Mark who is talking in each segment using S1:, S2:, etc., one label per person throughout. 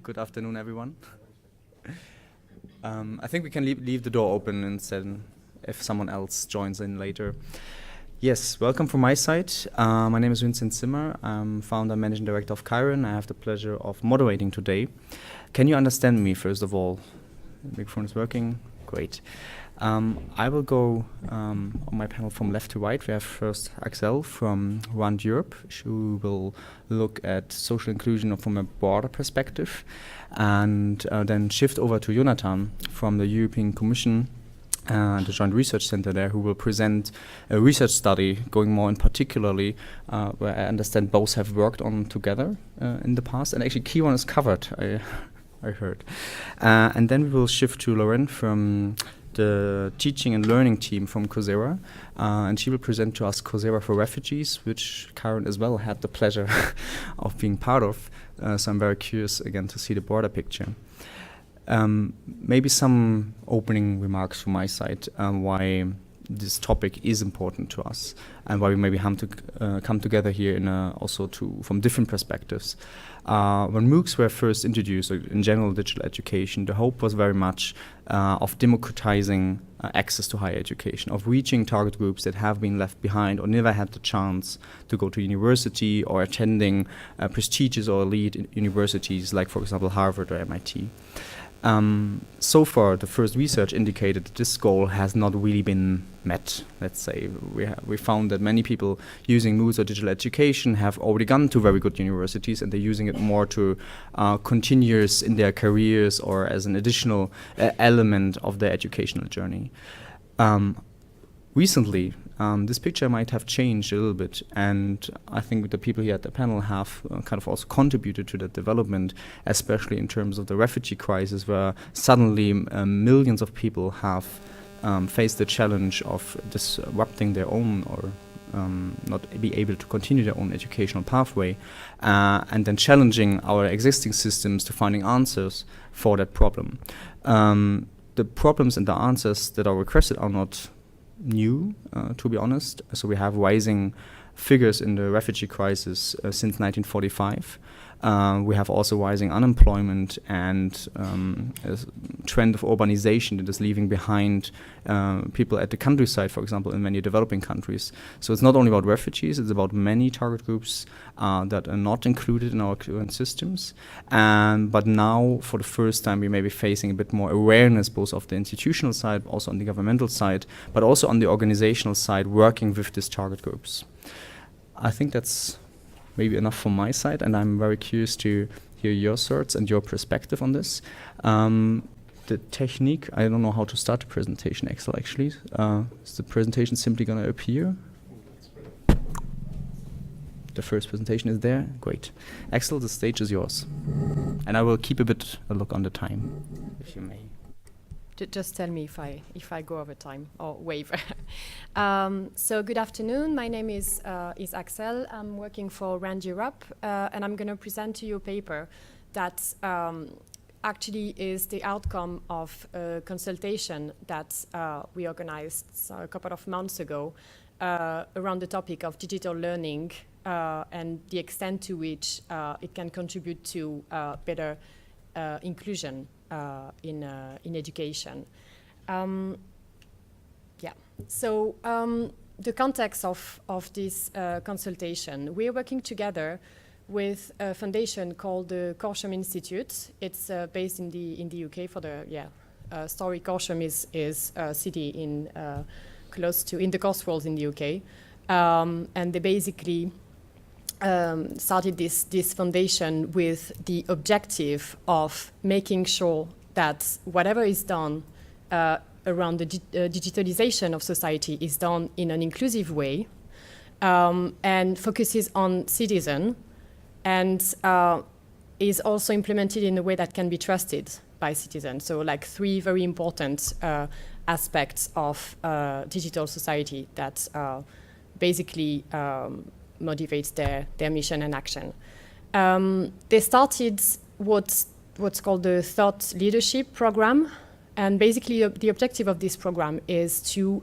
S1: Good afternoon, everyone. I think we can leave the door open instead if someone else joins in later. Yes, welcome from my side. My name is Vincent Zimmer. I'm founder and managing director of Kiron. I have the pleasure of moderating today. Can you understand me, first of all? The microphone is working? Great. I will go on my panel from left to right. We have first Axelle from Around Europe, who will look at social inclusion from a broader perspective, and then shift over to Jonatan from the European Commission, the Joint Research Center there, who will present a research study going more in particularly where I understand both have worked on together in the past, and actually Kiron is covered, I heard. And then we will shift to Lauren from the teaching and learning team from Coursera, and she will present to us Coursera for Refugees, which Kiron as well had the pleasure of being part of. So I'm very curious again to see the broader picture. Maybe some opening remarks from my side why this topic is important to us and why we maybe have to come together here in also from different perspectives. When Moocs were first introduced, in general digital education, the hope was very much of democratizing access to higher education, of reaching target groups that have been left behind or never had the chance to go to university or attending prestigious or elite universities like, for example, Harvard or MIT. So far, the first research indicated that this goal has not really been met, let's say. We found that many people using Moocs or digital education have already gone to very good universities, and they're using it more to continuous in their careers or as an additional element of their educational journey. Recently, this picture might have changed a little bit, and I think the people here at the panel have kind of also contributed to that development, especially in terms of the refugee crisis, where suddenly millions of people have faced the challenge of disrupting their own or not be able to continue their own educational pathway, and then challenging our existing systems to finding answers for that problem. The problems and the answers that are requested are not new, to be honest. So we have rising figures in the refugee crisis since 1945. We have also rising unemployment and a trend of urbanization that is leaving behind people at the countryside, for example, in many developing countries. So it's not only about refugees, it's about many target groups that are not included in our current systems. But now, for the first time, we may be facing a bit more awareness, both of the institutional side, also on the governmental side, but also on the organizational side, working with these target groups. I think that's maybe enough from my side, and I'm very curious to hear your thoughts and your perspective on this. The technique, I don't know how to start the presentation, Axelle, actually. Is the presentation simply going to appear? The first presentation is there? Great. Axelle, the stage is yours. And I will keep a look on the time, if you may.
S2: Just tell me if I go over time or wave. So good afternoon. My name is Axelle. I'm working for Around Europe, and I'm going to present to you a paper that actually is the outcome of a consultation that we organized a couple of months ago around the topic of digital learning and the extent to which it can contribute to better inclusion in education. So the context of this consultation, we're working together with a foundation called the Corsham Institute. It's based in the UK. For the story, Corsham is a city in close to in the Cotswolds in the UK, and they basically started this foundation with the objective of making sure that whatever is done around the digitalization of society is done in an inclusive way, and focuses on citizen, and is also implemented in a way that can be trusted by citizens. So like three very important aspects of digital society that basically motivates their mission and action. They started what's called the Thought Leadership Program, and basically the objective of this program is to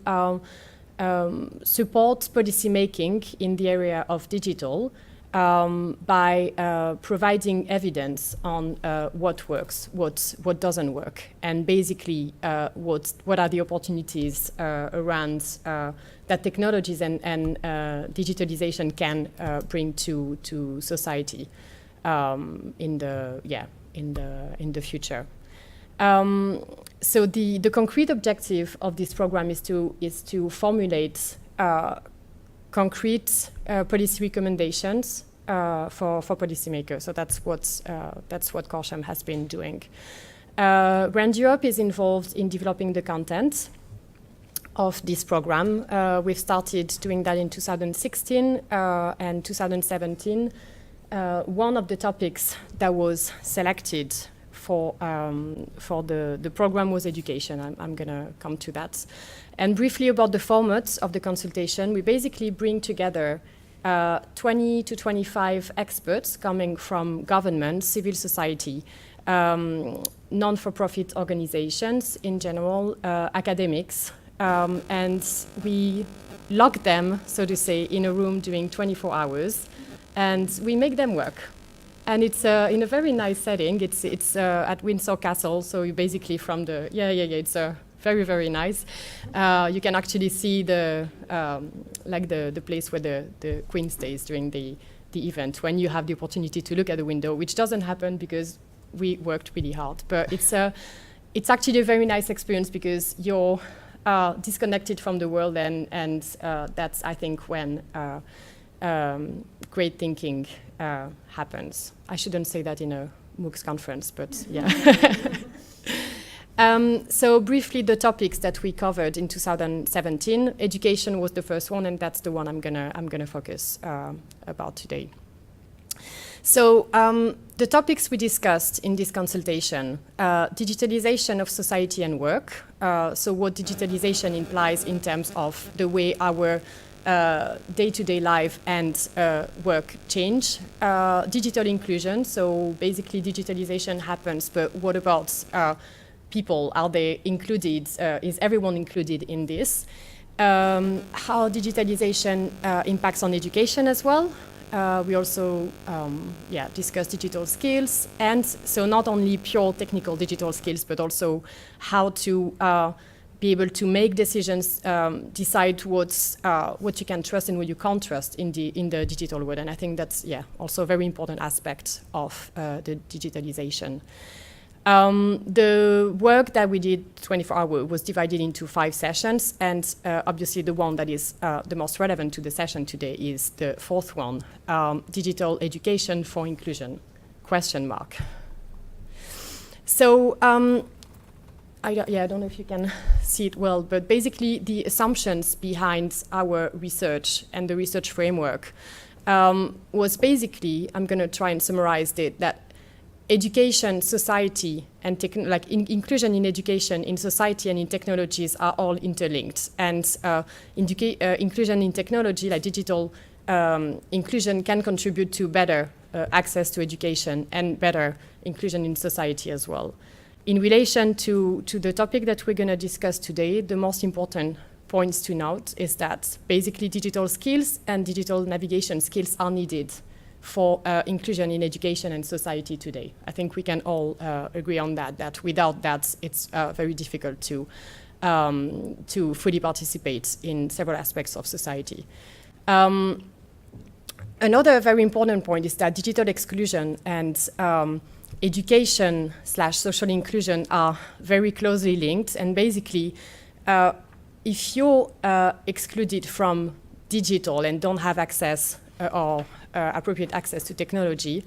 S2: support policy making in the area of digital by providing evidence on what works, what doesn't work, and basically what are the opportunities around that technologies and digitalization can bring to society in the future. So the concrete objective of this program is to formulate concrete policy recommendations for policymakers. So that's what CORSHAM has been doing. RAND Europe is involved in developing the content of this program. We've started doing that in 2016 and 2017. One of the topics that was selected for the program was education. I'm going to come to that. And briefly about the format of the consultation, we basically bring together 20 to 25 experts coming from government, civil society, non-for-profit organizations in general, academics, and we lock them, so to say, in a room during 24 hours, and we make them work. And it's in a very nice setting. It's at Windsor Castle, so you basically from the it's very, very nice. You can actually see the place where the Queen stays during the event when you have the opportunity to look at the window, which doesn't happen because we worked really hard. But it's actually a very nice experience because you're disconnected from the world, and that's, I think, when great thinking happens. I shouldn't say that in a Emoocs conference, but yeah. So briefly, the topics that we covered in 2017. Education was the first one, and that's the one I'm gonna focus about today. So the topics we discussed in this consultation: digitalization of society and work. So what digitalization implies in terms of the way our day-to-day life and work change. Digital inclusion. So basically, digitalization happens, but what about people? Are they included? Is everyone included in this? How digitalization impacts on education as well. We also discuss digital skills, and so not only pure technical digital skills, but also how to be able to make decisions, decide what you can trust and what you can't trust in the digital world. And I think that's also a very important aspect of the digitalization. The work that we did 24 hours was divided into 5 sessions, and obviously the one that is the most relevant to the session today is the 4th one, Digital Education for Inclusion, ? So I don't know if you can see it well, but basically the assumptions behind our research and the research framework was basically, I'm going to try and summarize it, that education, society, and inclusion in education, in society, and in technologies are all interlinked. And inclusion in technology, like digital inclusion, can contribute to better access to education and better inclusion in society as well. In relation to the topic that we're going to discuss today, the most important points to note is that basically digital skills and digital navigation skills are needed for inclusion in education and society today. I think we can all agree on that without that, it's very difficult to fully participate in several aspects of society. Another very important point is that digital exclusion and education/social inclusion are very closely linked, and basically, if you're excluded from digital and don't have access or appropriate access to technology,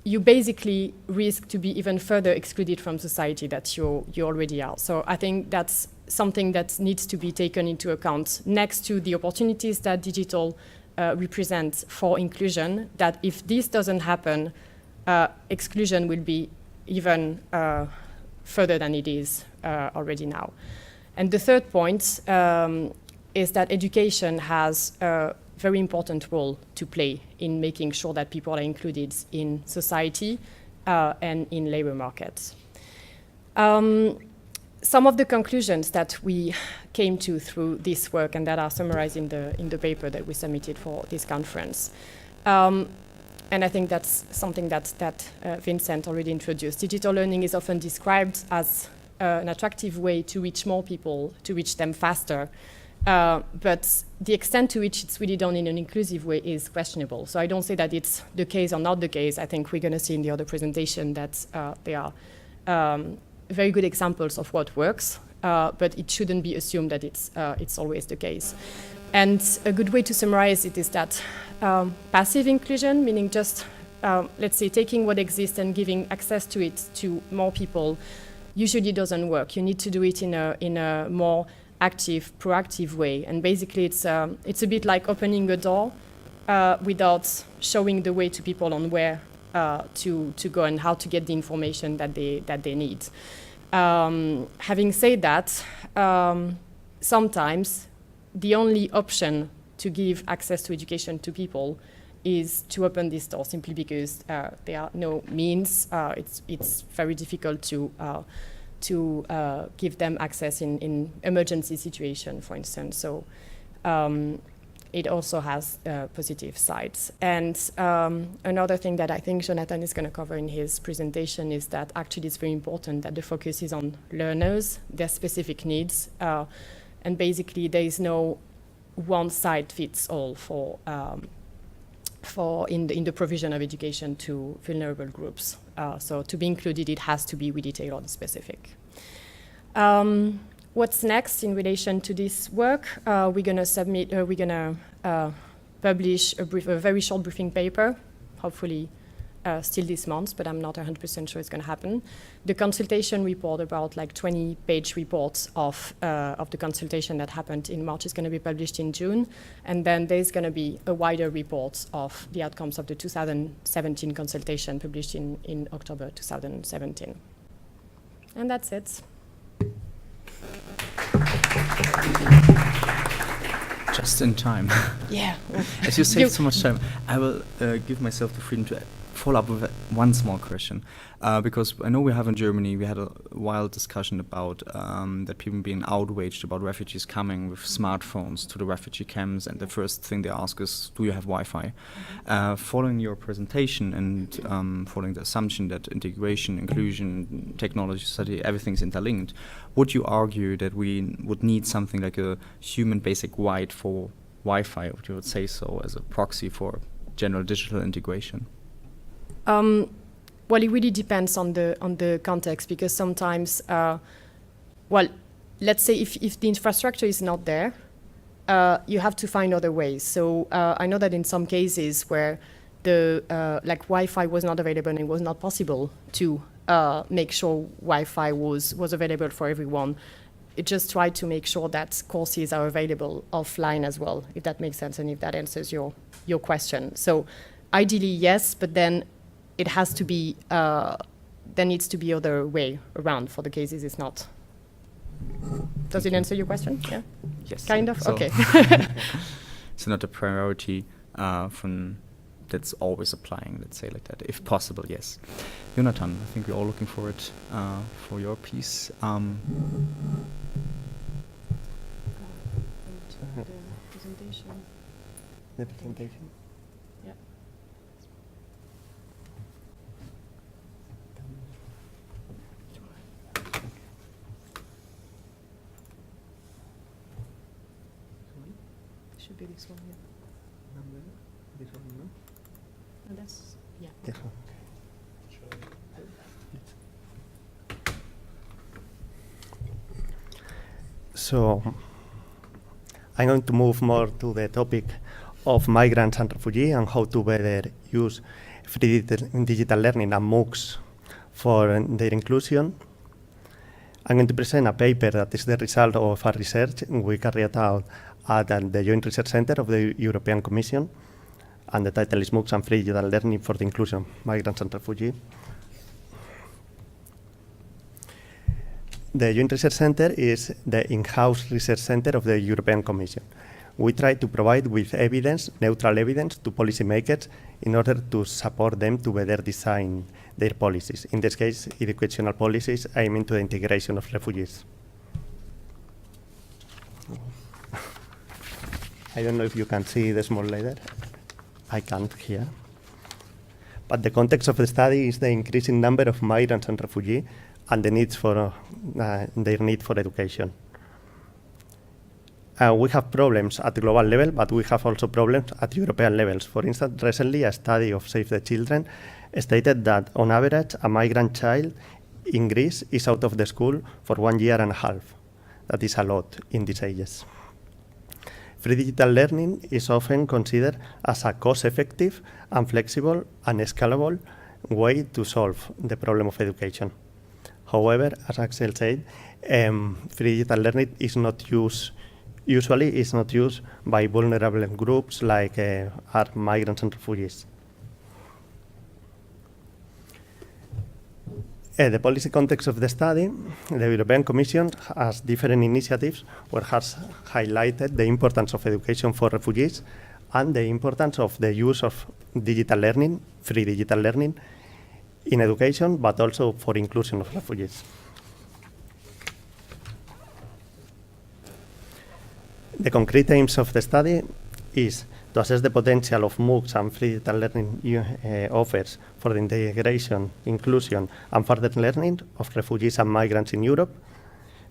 S2: you basically risk to be even further excluded from society that you already are. So I think that's something that needs to be taken into account next to the opportunities that digital represents for inclusion, that if this doesn't happen, exclusion will be even further than it is already now. And the third point is that education has a very important role to play in making sure that people are included in society and in labor markets. some of the conclusions that we came to through this work and that are summarized in the paper that we submitted for this conference. And I think that's something that Vincent already introduced. Digital learning is often described as an attractive way to reach more people, to reach them faster. But the extent to which it's really done in an inclusive way is questionable. So I don't say that it's the case or not the case. I think we're going to see in the other presentation that there are very good examples of what works, but it shouldn't be assumed that it's always the case. And a good way to summarize it is that passive inclusion, meaning just, let's say, taking what exists and giving access to it to more people, usually doesn't work. You need to do it in a more active, proactive way. And basically, it's a bit like opening a door without showing the way to people on where to go and how to get the information that they need. Having said that, sometimes the only option to give access to education to people is to open this door, simply because there are no means. It's very difficult to give them access in emergency situation, for instance. So it also has positive sides. And another thing that I think Jonatan is going to cover in his presentation is that actually it's very important that the focus is on learners, their specific needs, and basically there is no one size fits all for in the provision of education to vulnerable groups. So to be included, it has to be really tailored and specific. What's next in relation to this work? We're going to publish a very short briefing paper, hopefully still this month, but I'm not 100% sure it's going to happen. The consultation report, about like 20-page reports of the consultation that happened in March, is going to be published in June. And then there's going to be a wider report of the outcomes of the 2017 consultation published in October 2017. And that's it.
S1: Just in time.
S2: Yeah.
S1: As you saved so much time, I will give myself the freedom to follow up with one small question, because I know we have in Germany, we had a wild discussion about that people being outraged about refugees coming with smartphones to the refugee camps, and the first thing they ask is, do you have Wi-Fi? Following your presentation and following the assumption that integration, inclusion, technology, study, everything's interlinked, would you argue that we would need something like a human basic right for Wi-Fi, would you say so, as a proxy for general digital integration? Well, it really depends on the context, because sometimes, let's say if the infrastructure is not there, you have to find other ways. So I know that in some cases where the Wi-Fi was not available and it was not possible to make sure Wi-Fi was available for everyone, it just tried to make sure that courses are available offline as well, if that makes sense and if that answers your question. So ideally, yes, but then it has to be, there needs to be other way around for the cases it's not. Does it answer your question? Yeah? Yes. Kind of? So okay. So not a priority that's always applying, let's say like that. If possible, yes. Jonatan, I think we're all looking forward for your piece. The presentation.
S3: The presentation?
S2: Yeah. Should be this one, yeah.
S3: This one, no?
S2: Oh, that's, yeah.
S3: This one. So I'm going to move more to the topic of migrants and refugees and how to better use free digital learning and Moocs for their inclusion. I'm going to present a paper that is the result of a research we carried out at the Joint Research Center of the European Commission, and the title is Moocs and Free Digital Learning for the Inclusion of Migrants and Refugees. The Joint Research Center is the in-house research center of the European Commission. we try to provide with evidence, neutral evidence, to policymakers in order to support them to better design their policies. In this case, educational policies aiming to the integration of refugees. I don't know if you can see the small letter. I can't here. But the context of the study is the increasing number of migrants and refugees and the needs for their need for education. We have problems at the global level, but we have also problems at European levels. For instance, recently a study of Save the Children stated that on average a migrant child in Greece is out of the school for 1 year and a half. That is a lot in these ages. Free digital learning is often considered as a cost-effective and flexible and scalable way to solve the problem of education. However, as Axelle said, free digital learning is not used, usually is not used by vulnerable groups like are migrants and refugees. The policy context of the study, the European Commission has different initiatives where has highlighted the importance of education for refugees and the importance of the use of digital learning, free digital learning, in education, but also for inclusion of refugees. The concrete aims of the study is to assess the potential of Moocs and free digital learning offers for the integration, inclusion, and further learning of refugees and migrants in Europe,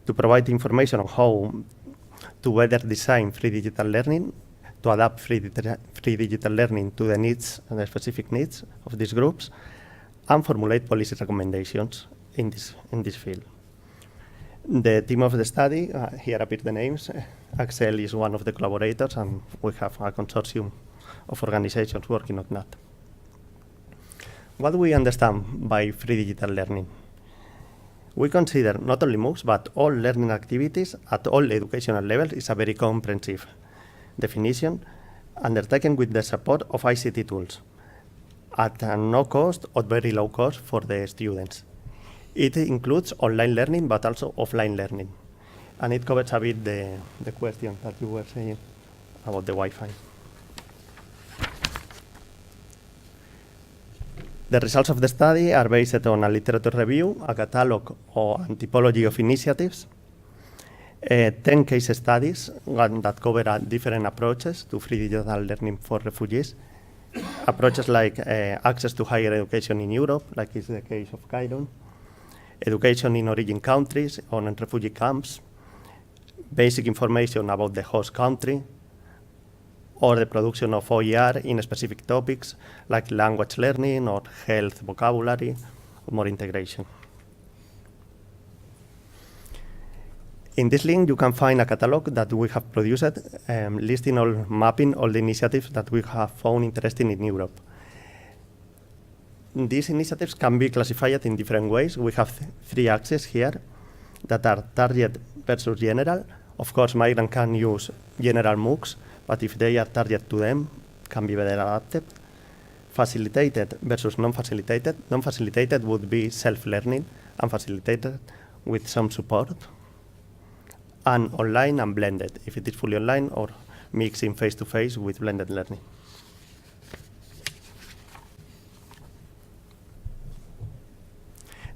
S3: to provide information on how to better design free digital learning, to adapt free digital learning to the needs and the specific needs of these groups, and formulate policy recommendations in this field. The team of the study, here appear the names. Axelle is one of the collaborators, and we have a consortium of organizations working on that. What do we understand by free digital learning? We consider not only MOOCs, but all learning activities at all educational levels is a very comprehensive definition, undertaken with the support of ICT tools at no cost or very low cost for the students. It includes online learning, but also offline learning. And it covers a bit the question that you were saying about the Wi-Fi. The results of the study are based on a literature review, a catalog or typology of initiatives, 10 case studies that cover different approaches to free digital learning for refugees. Approaches like access to higher education in Europe, like is the case of Kiron, education in origin countries or in refugee camps, basic information about the host country, or the production of OER in specific topics like language learning or health vocabulary, or more integration. In this link, you can find a catalog that we have produced, mapping all the initiatives that we have found interesting in Europe. These initiatives can be classified in different ways. We have 3 axes here that are target versus general. Of course, migrants can use general MOOCs, but if they are targeted to them, can be better adapted. Facilitated versus non-facilitated. Non-facilitated would be self-learning, and facilitated with some support. And online and blended, if it is fully online or mixing face-to-face with blended learning.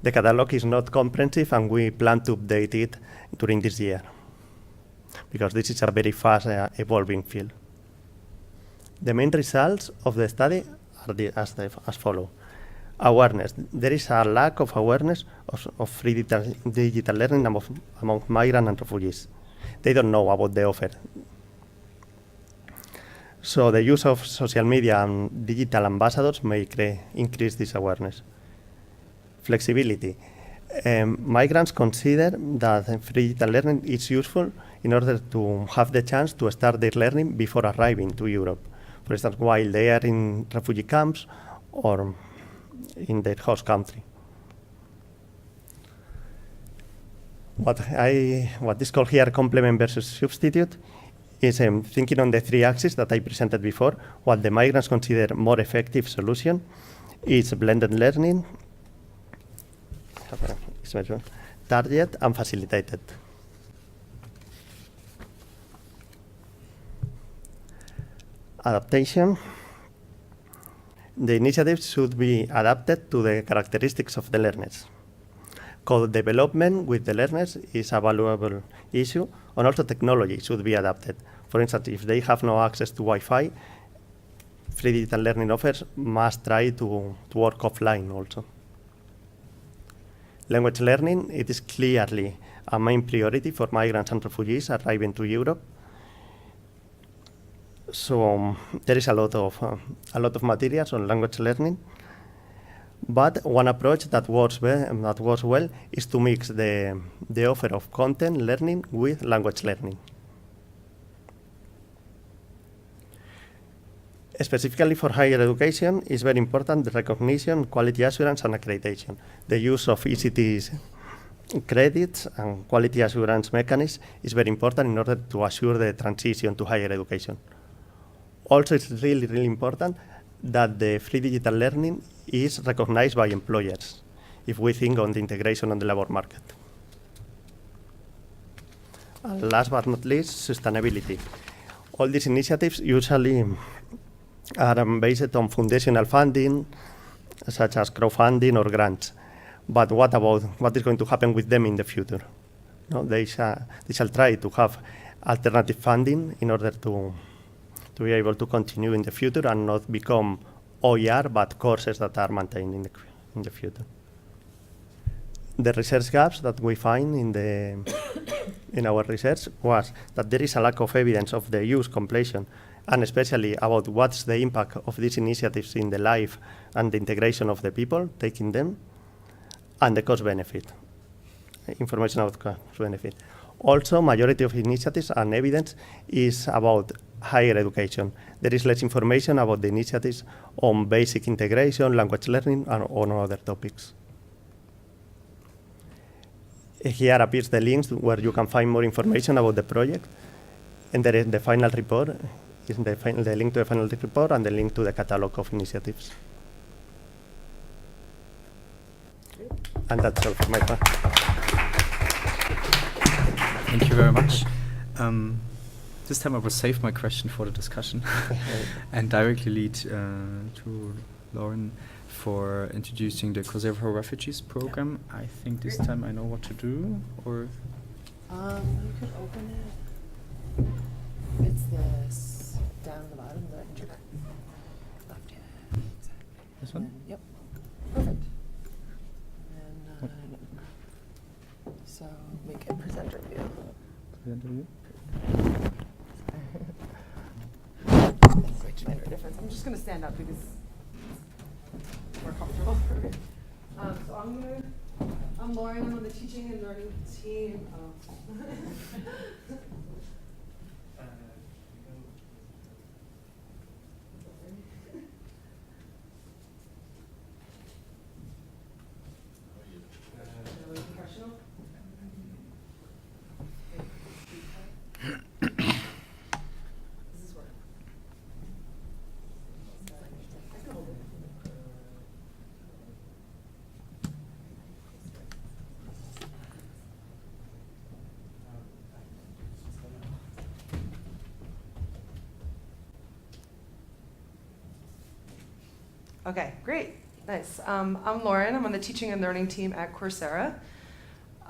S3: The catalog is not comprehensive, and we plan to update it during this year, because this is a very fast evolving field. The main results of the study are as follow. Awareness. There is a lack of awareness of free digital learning among migrants and refugees. They don't know about the offer. So the use of social media and digital ambassadors may increase this awareness. Flexibility. Migrants consider that free digital learning is useful in order to have the chance to start their learning before arriving to Europe. For instance, while they are in refugee camps or in their host country. What is called here complement versus substitute is thinking on the 3 axes that I presented before. What the migrants consider more effective solution is blended learning, target, and facilitated. Adaptation. The initiatives should be adapted to the characteristics of the learners. Code development with the learners is a valuable issue, and also technology should be adapted. For instance, if they have no access to Wi-Fi, free digital learning offers must try to work offline also. Language learning, it is clearly a main priority for migrants and refugees arriving to Europe. So there is a lot of materials on language learning, but one approach that works well is to mix the offer of content learning with language learning. Specifically for higher education, it's very important the recognition, quality assurance, and accreditation. The use of ECTS credits and quality assurance mechanisms is very important in order to assure the transition to higher education. Also, it's really, really important that the free digital learning is recognized by employers if we think on the integration on the labor market. And last but not least, sustainability. All these initiatives usually are based on foundational funding, such as crowdfunding or grants. But what is going to happen with them in the future? No, they shall try to have alternative funding in order to be able to continue in the future and not become OER, but courses that are maintained in the future. The research gaps that we find in our research was that there is a lack of evidence of the use completion, and especially about what's the impact of these initiatives in the life and the integration of the people taking them, and the cost benefit, information about cost benefit. Also, majority of initiatives and evidence is about higher education. There is less information about the initiatives on basic integration, language learning, and on other topics. Here appears the links where you can find more information about the project, and there is the final report, is the link to the final report and the link to the catalog of initiatives. And that's all for my part.
S1: Thank you very much. This time I will save my question for the discussion and directly lead to Lauren for introducing the Coursera for Refugees program. I think this time I know what to do, or?
S4: You could open it. It's this down at the bottom, the left, yeah.
S1: This one?
S4: Yep. Perfect. And so make it presenter view.
S1: Presenter view?
S4: Which minor difference. I'm just going to stand up because it's more comfortable for me. So I'm Lauren. I'm on the teaching and learning team. Okay, great, nice. I'm Lauren. I'm on the teaching and learning team at Coursera.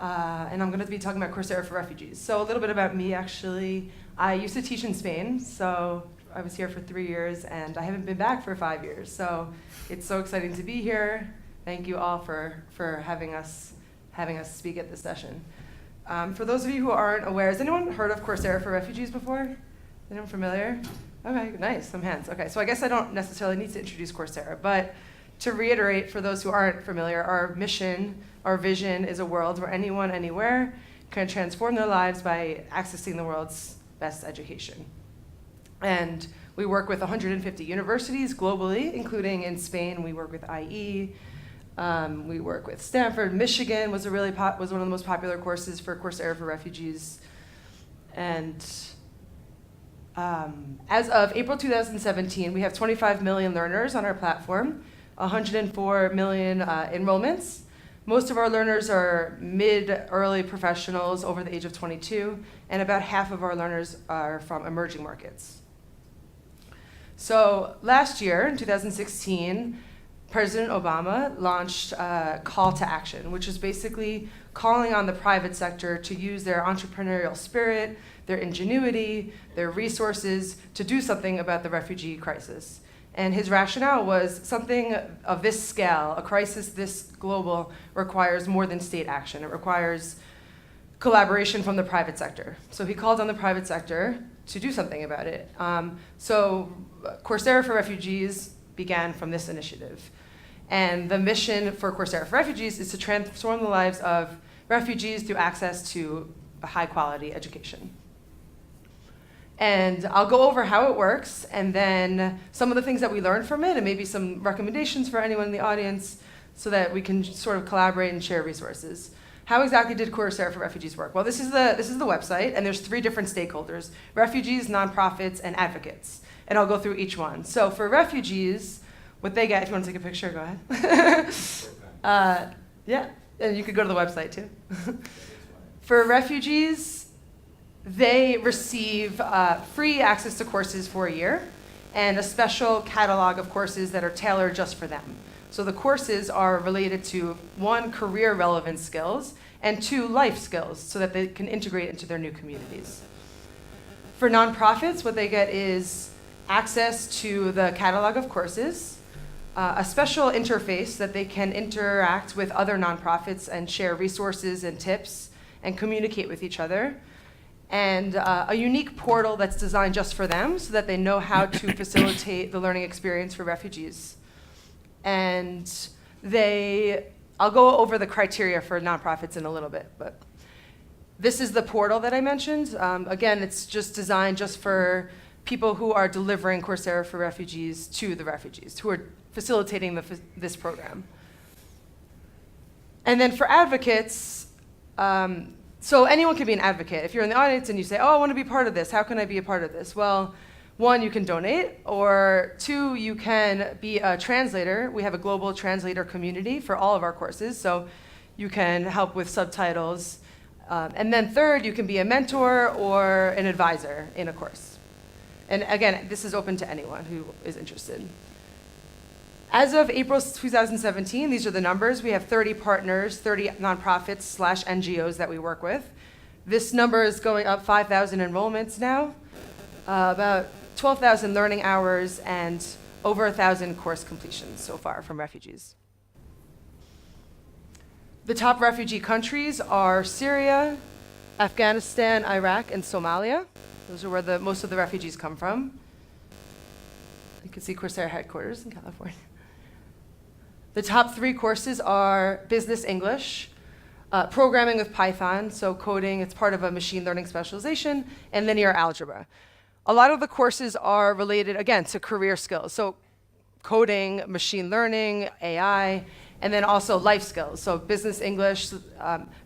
S4: And I'm going to be talking about Coursera for Refugees. So a little bit about me, actually. I used to teach in Spain, so I was here for 3 years, and I haven't been back for 5 years. So it's so exciting to be here. Thank you all for having us speak at this session. For those of you who aren't aware, has anyone heard of Coursera for Refugees before? Anyone familiar? Okay, nice, some hands. Okay, so I guess I don't necessarily need to introduce Coursera, but to reiterate for those who aren't familiar, our mission, our vision is a world where anyone, anywhere can transform their lives by accessing the world's best education. And we work with 150 universities globally, including in Spain, we work with IE, we work with Stanford. Michigan was one of the most popular courses for Coursera for Refugees. And as of April 2017, we have 25 million learners on our platform, 104 million enrollments. Most of our learners are mid-early professionals over the age of 22, and about half of our learners are from emerging markets. So last year, in 2016, President Obama launched Call to Action, which is basically calling on the private sector to use their entrepreneurial spirit, their ingenuity, their resources to do something about the refugee crisis. And his rationale was something of this scale, a crisis this global, requires more than state action. It requires collaboration from the private sector. So he called on the private sector to do something about it. So Coursera for Refugees began from this initiative. And the mission for Coursera for Refugees is to transform the lives of refugees through access to a high-quality education. And I'll go over how it works, and then some of the things that we learned from it, and maybe some recommendations for anyone in the audience, so that we can sort of collaborate and share resources. How exactly did Coursera for Refugees work? Well, this is the website, and there's 3 different stakeholders: refugees, nonprofits, and advocates. And I'll go through each one. So for refugees, what they get, if you want to take a picture, go ahead. Yeah, and you could go to the website too. For refugees, they receive free access to courses for a year and a special catalog of courses that are tailored just for them. So the courses are related to 1, career relevant skills, and 2, life skills, so that they can integrate into their new communities. For nonprofits, what they get is access to the catalog of courses, a special interface that they can interact with other nonprofits and share resources and tips and communicate with each other, and a unique portal that's designed just for them so that they know how to facilitate the learning experience for refugees. And I'll go over the criteria for nonprofits in a little bit, but this is the portal that I mentioned. Again, it's just designed just for people who are delivering Coursera for Refugees to the refugees, who are facilitating this program. And then for advocates, so anyone can be an advocate. If you're in the audience and you say, oh, I want to be part of this, how can I be a part of this? Well, 1, you can donate, or 2, you can be a translator. We have a global translator community for all of our courses, so you can help with subtitles. And then 3rd, you can be a mentor or an advisor in a course. And again, this is open to anyone who is interested. As of April 2017, these are the numbers. We have 30 partners, 30 nonprofits / NGOs that we work with. This number is going up 5,000 enrollments now, about 12,000 learning hours, and over 1,000 course completions so far from refugees. The top refugee countries are Syria, Afghanistan, Iraq, and Somalia. Those are where most of the refugees come from. You can see Coursera headquarters in California. The top 3 courses are Business English, Programming with Python, so coding, it's part of a machine learning specialization, and Linear Algebra. A lot of the courses are related, again, to career skills, so coding, machine learning, AI, and then also life skills, so Business English,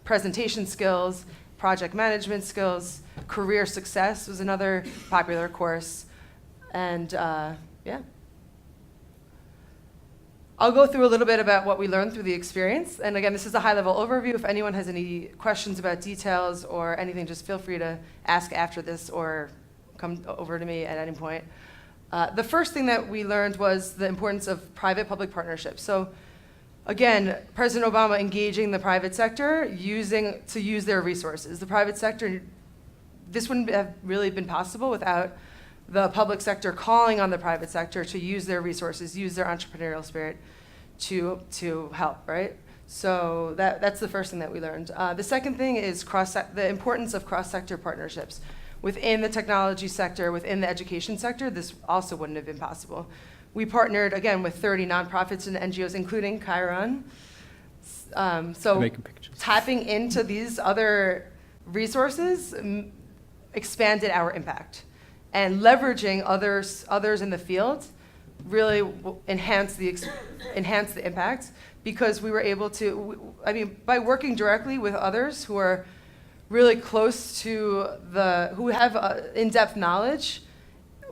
S4: presentation skills, project management skills, career success was another popular course, and yeah. I'll go through a little bit about what we learned through the experience. And again, this is a high-level overview. If anyone has any questions about details or anything, just feel free to ask after this or come over to me at any point. The first thing that we learned was the importance of private-public partnerships. So again, President Obama engaging the private sector to use their resources. The private sector, this wouldn't have really been possible without the public sector calling on the private sector to use their resources, use their entrepreneurial spirit to help, right? So that's the first thing that we learned. The second thing is the importance of cross-sector partnerships. Within the technology sector, within the education sector, this also wouldn't have been possible. We partnered, again, with 30 nonprofits and NGOs, including Kiron. So tapping into these other resources expanded our impact. And leveraging others in the field really enhanced the impact, because we were able to, by working directly with others who are really close to who have in-depth knowledge,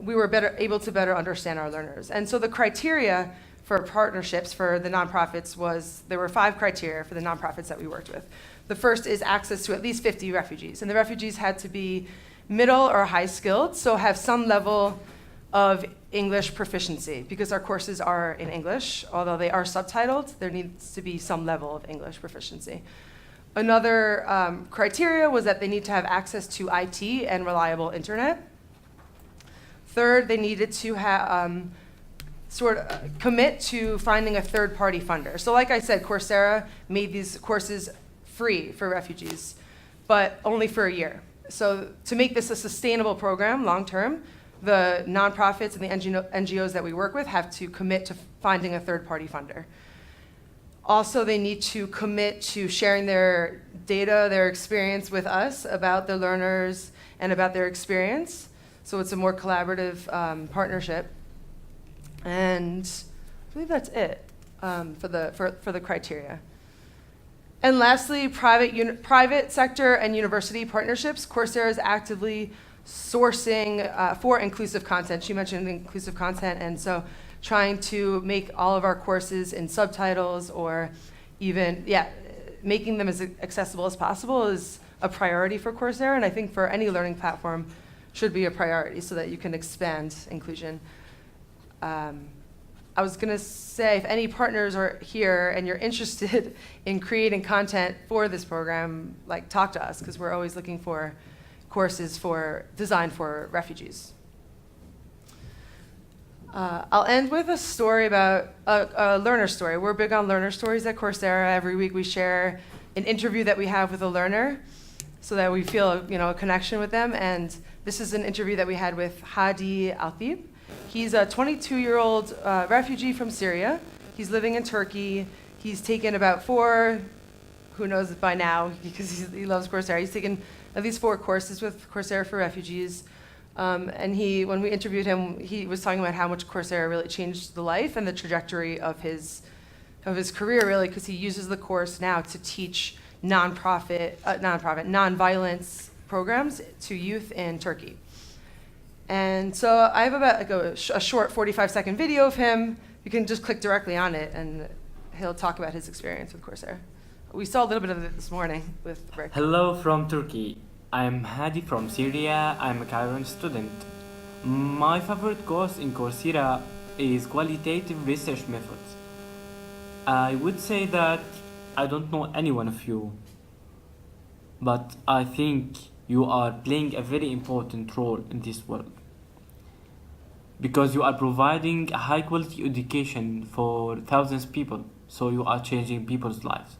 S4: we were able to better understand our learners. And so the criteria for partnerships for the nonprofits there were 5 criteria for the nonprofits that we worked with. The first is access to at least 50 refugees, and the refugees had to be middle or high skilled, so have some level of English proficiency, because our courses are in English. Although they are subtitled, there needs to be some level of English proficiency. Another criteria was that they need to have access to IT and reliable internet. Third, they needed to commit to finding a third-party funder. So like I said, Coursera made these courses free for refugees, but only for a year. So to make this a sustainable program long-term, the nonprofits and the NGOs that we work with have to commit to finding a third-party funder. Also, they need to commit to sharing their data, their experience with us about the learners and about their experience. So it's a more collaborative partnership. And I believe that's it for the criteria. And lastly, private sector and university partnerships. Coursera is actively sourcing for inclusive content. She mentioned inclusive content, and so trying to make all of our courses in subtitles, or even, making them as accessible as possible is a priority for Coursera, and I think for any learning platform should be a priority so that you can expand inclusion. I was going to say, if any partners are here and you're interested in creating content for this program, like, talk to us, because we're always looking for courses designed for refugees. I'll end with a story about a learner story. We're big on learner stories at Coursera. Every week we share an interview that we have with a learner so that we feel a connection with them. And this is an interview that we had with Hadi Altib. He's a 22-year-old refugee from Syria. He's living in Turkey. He's taken about 4, who knows by now, because he loves Coursera. He's taken at least 4 courses with Coursera for Refugees. And when we interviewed him, he was talking about how much Coursera really changed the life and the trajectory of his career, really, because he uses the course now to teach non-violence programs to youth in Turkey. And so I have about a short 45-second video of him. You can just click directly on it, and he'll talk about his experience with Coursera. We saw a little bit of it this morning with Rick.
S5: Hello from Turkey. I'm Hadi from Syria. I'm a Kiron student. My favorite course in Coursera is qualitative research methods. I would say that I don't know any one of you, but I think you are playing a very important role in this world, because you are providing a high quality education for thousands of people, so you are changing people's lives.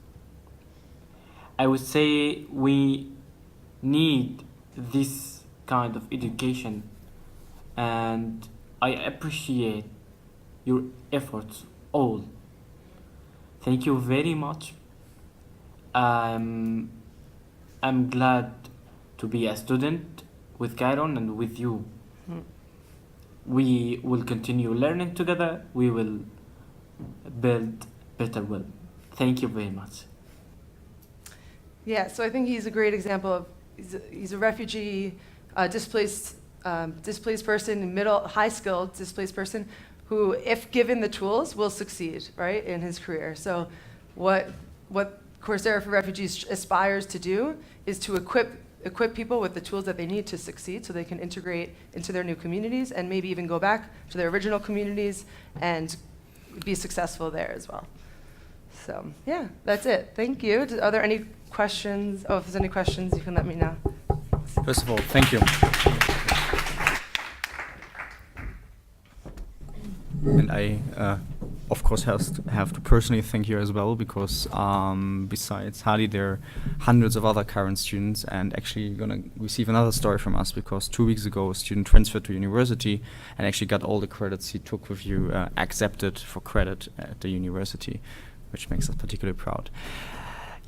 S5: I would say we need this kind of education, and I appreciate your efforts all. Thank you very much. I'm glad to be a student with Kiron and with you. We will continue learning together. We will build better world. Thank you very much.
S4: Yeah, so I think he's a great example of, he's a refugee, displaced person, high-skilled displaced person, who, if given the tools, will succeed, right, in his career. So what Coursera for Refugees aspires to do is to equip people with the tools that they need to succeed, so they can integrate into their new communities and maybe even go back to their original communities and be successful there as well. So yeah, that's it. Thank you. Are there any questions? Oh, if there's any questions, you can let me know.
S1: First of all, thank you. And I, of course, have to personally thank you as well, because besides Hadi, there are hundreds of other current students, and actually you're going to receive another story from us, because 2 weeks ago a student transferred to university and actually got all the credits he took with you accepted for credit at the university, which makes us particularly proud.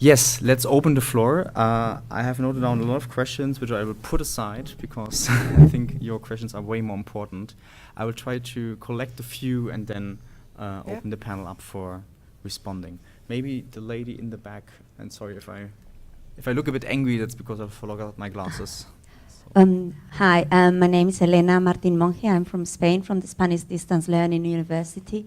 S1: Yes, let's open the floor. I have noted down a lot of questions, which I will put aside, because I think your questions are way more important. I will try to collect a few and then open the panel up for responding. Maybe the lady in the back, and sorry if I look a bit angry, that's because I forgot my glasses.
S6: Hi, my name is Elena Martin Monge. I'm from Spain, from the Spanish Distance Learning University.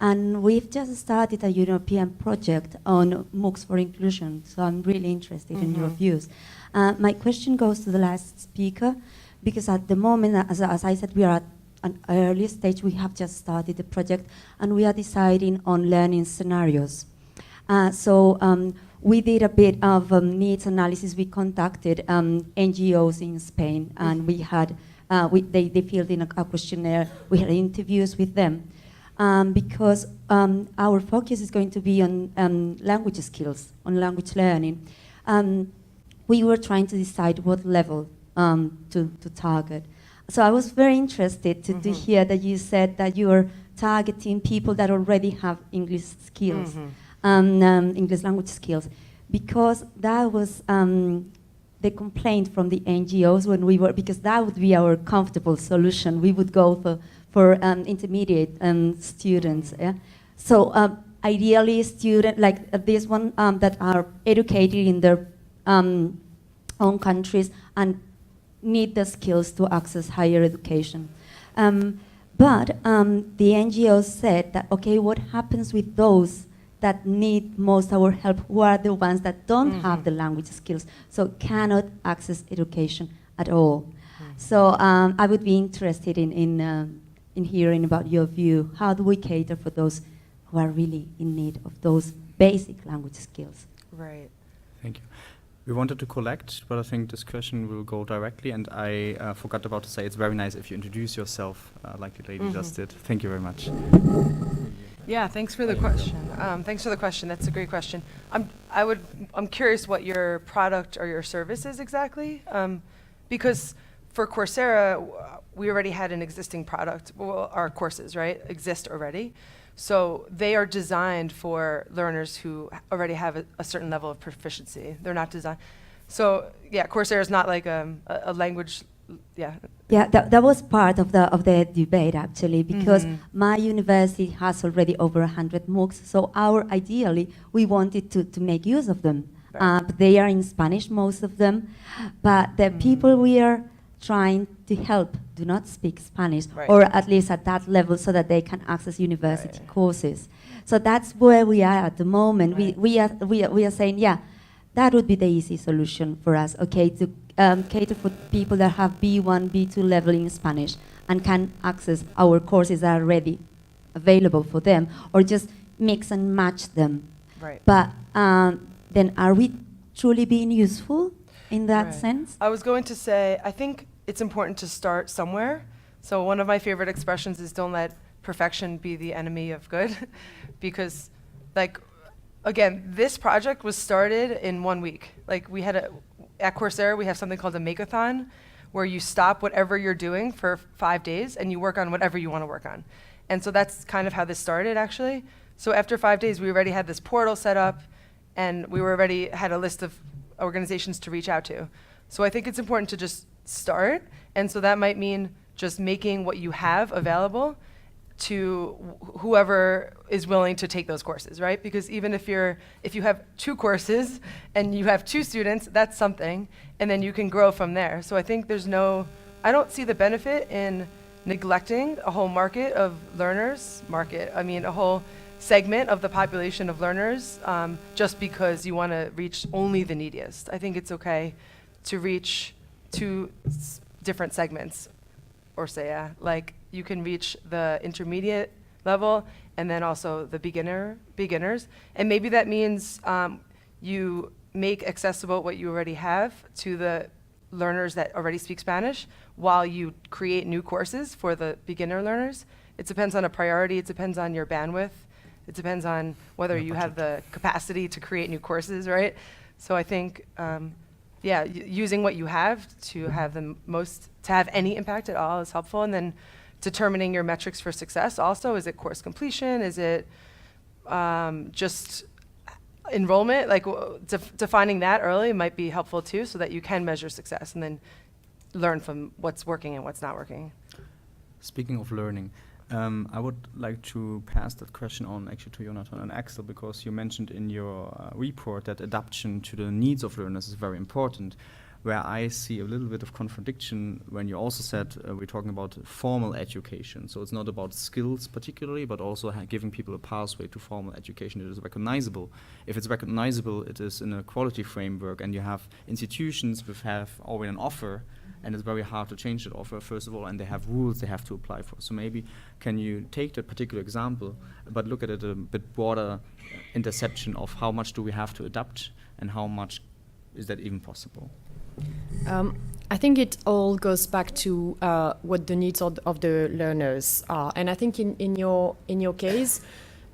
S6: And we've just started a European project on MOOCs for inclusion, so I'm really interested in your views. My question goes to the last speaker, because at the moment, as I said, we are an early stage. We have just started the project, and we are deciding on learning scenarios. We did a bit of needs analysis. We contacted NGOs in Spain, and we had they filled in a questionnaire. We had interviews with them because our focus is going to be on language skills, on language learning. We were trying to decide what level to target. So I was very interested to hear that you said that you are targeting people that already have English skills. English language skills, because that was the complaint from the NGOs when we were, because that would be our comfortable solution. We would go for intermediate students. Yeah? So ideally, students like this one that are educated in their own countries and need the skills to access higher education. But the NGOs said that, okay, what happens with those that need most our help, who are the ones that don't have the language skills, so cannot access education at all. So I would be interested in hearing about your view. How do we cater for those who are really in need of those basic language skills?
S4: Right.
S1: Thank you. We wanted to collect, but I think this question will go directly, and I forgot about to say it's very nice if you introduce yourself like the lady just did. Thank you very much.
S4: Yeah, thanks for the question. Thanks for the question. That's a great question. I'm curious what your product or your service is exactly, because for Coursera, we already had an existing product. Well, our courses, right, exist already. So they are designed for learners who already have a certain level of proficiency. They're not designed. So yeah, Coursera is not like a language. Yeah.
S6: Yeah, that was part of the debate actually, because my university has already over 100 MOOCs. So ideally, we wanted to make use of them.
S4: Right.
S6: But they are in Spanish, most of them. But the people we are trying to help do not speak Spanish,
S4: right,
S6: or at least at that level, so that they can access university courses. So that's where we are at the moment.
S4: Right.
S6: We are saying, yeah, that would be the easy solution for us. Okay, to cater for people that have B1, B2 level in Spanish and can access our courses that are already available for them, or just mix and match them.
S4: Right.
S6: But then are we truly being useful in that
S4: Right.
S6: sense?
S4: I was going to say, I think it's important to start somewhere. So one of my favorite expressions is don't let perfection be the enemy of good. Because, like, again, this project was started in 1 week. Like, we had at Coursera, we have something called a makeathon, where you stop whatever you're doing for 5 days and you work on whatever you want to work on. And so that's kind of how this started, actually. So after 5 days, we already had this portal set up, and we already had a list of organizations to reach out to. So I think it's important to just start, and so that might mean just making what you have available to whoever is willing to take those courses, right? Because even if you have 2 courses and you have 2 students, that's something, and then you can grow from there. So I think I don't see the benefit in neglecting a whole market of learners, a whole segment of the population of learners, just because you want to reach only the neediest. I think it's okay to reach 2 different segments, or say, like you can reach the intermediate level and then also the beginners. And maybe that means you make accessible what you already have to the learners that already speak Spanish while you create new courses for the beginner learners. It depends on a priority, it depends on your bandwidth, it depends on whether you have the capacity to create new courses, right? So I think, using what you have to have to have any impact at all is helpful. And then determining your metrics for success also. Is it course completion? Is it just enrollment? Like defining that early might be helpful too, so that you can measure success and then learn from what's working and what's not working.
S1: Speaking of learning, I would like to pass that question on actually to Jonatan and Axelle, because you mentioned in your report that adaptation to the needs of learners is very important. where I see a little bit of contradiction when you also said we're talking about formal education. So it's not about skills particularly, but also giving people a pathway to formal education that is recognizable. If it's recognizable, it is in a quality framework, and you have institutions which have already an offer, and it's very hard to change that offer, first of all, and they have rules they have to apply for. So maybe can you take that particular example, but look at it a bit broader interception of how much do we have to adapt, and how much is that even possible?
S2: I think it all goes back to what the needs of the learners are, and I think in your case,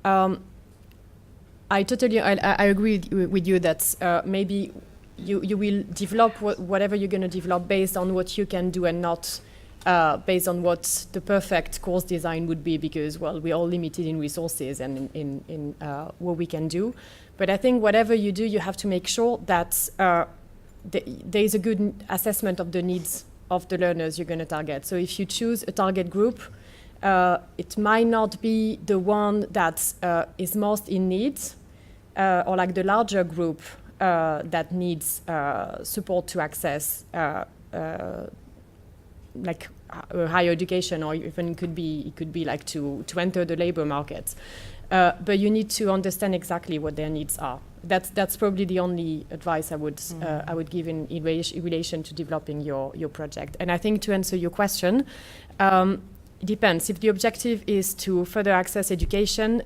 S2: I agree with you that maybe you will develop whatever you're going to develop based on what you can do, and not based on what the perfect course design would be, because, well, we're all limited in resources and in what we can do. But I think whatever you do, you have to make sure that there is a good assessment of the needs of the learners you're going to target. So if you choose a target group, it might not be the one that is most in need, or like the larger group that needs support to access like higher education, or even it could be like to enter the labor market. But you need to understand exactly what their needs are. That's probably the only advice I would give in relation to developing your project. And I think to answer your question, it depends. If the objective is to further access education,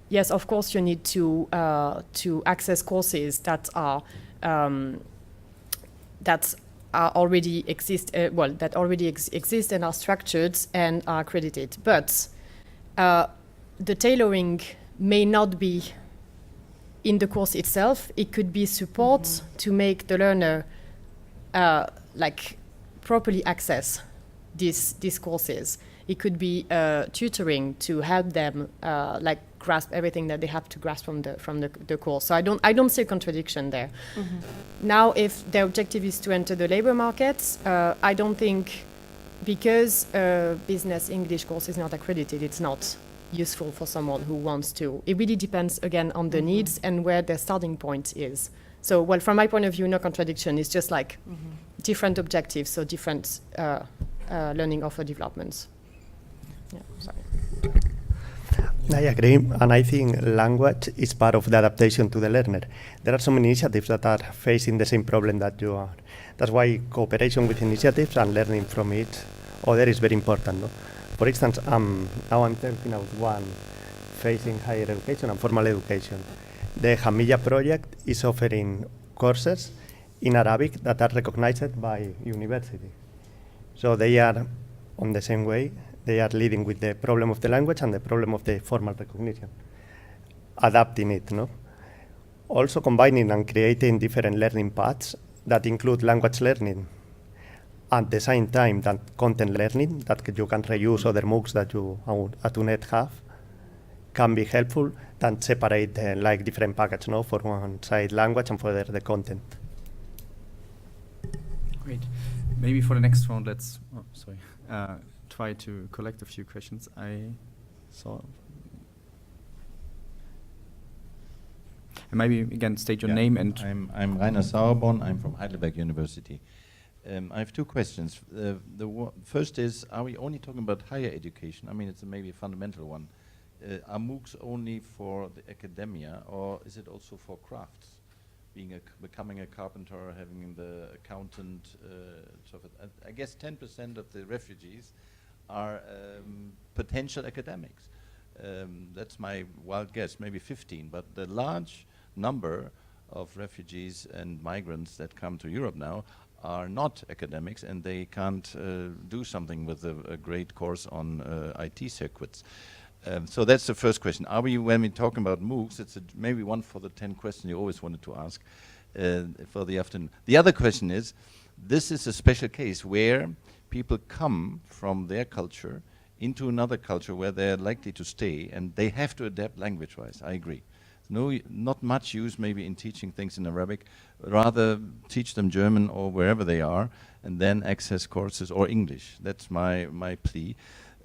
S2: yes, of course you need to access courses that already exist. That already exist and are structured and are accredited. But the tailoring may not be in the course itself. It could be support to make the learner like properly access these courses. It could be tutoring to help them like grasp everything that they have to grasp from the course. So I don't see a contradiction there. Now, if the objective is to enter the labor market, I don't think, because business English course is not accredited, it's not useful for someone who wants to. It really depends, again, on the needs and where their starting point is. So, well, from my point of view, no contradiction. It's just like different objectives, so different learning offer developments. Yeah, sorry.
S3: I agree, and I think language is part of the adaptation to the learner. There are some initiatives that are facing the same problem that you are. That's why cooperation with initiatives and learning from each other is very important. No? For instance, now I'm thinking of one facing higher education and formal education. The Hamilla project is offering courses in Arabic that are recognized by university. So they are on the same way. They are leading with the problem of the language and the problem of the formal recognition, adapting it, no? Also combining and creating different learning paths that include language learning, at the same time that content learning, that you can reuse other Moocs that you at UNED have, can be helpful than separate like different packages, no? For one side language and for the other the content.
S1: Great. Maybe for the next round, let's try to collect a few questions. I saw. And maybe again state your name and.
S7: I'm Rainer Sauerborn. I'm from Heidelberg University. I have two questions. First is, are we only talking about higher education? I mean, it's maybe a fundamental one. Are Moocs only for the academia, or is it also for crafts? Becoming a carpenter, having the accountant, so forth. I guess 10% of the refugees are potential academics. That's my wild guess, maybe 15, but the large number of refugees and migrants that come to Europe now are not academics, and they can't do something with a great course on IT circuits. So that's the first question. Are we, when we're talking about Moocs, it's maybe one for the 10 questions you always wanted to ask for the afternoon. The other question is, this is a special case where people come from their culture into another culture where they're likely to stay, and they have to adapt language-wise. I agree. Not much use maybe in teaching things in Arabic, rather teach them German or wherever they are, and then access courses or English. That's my plea.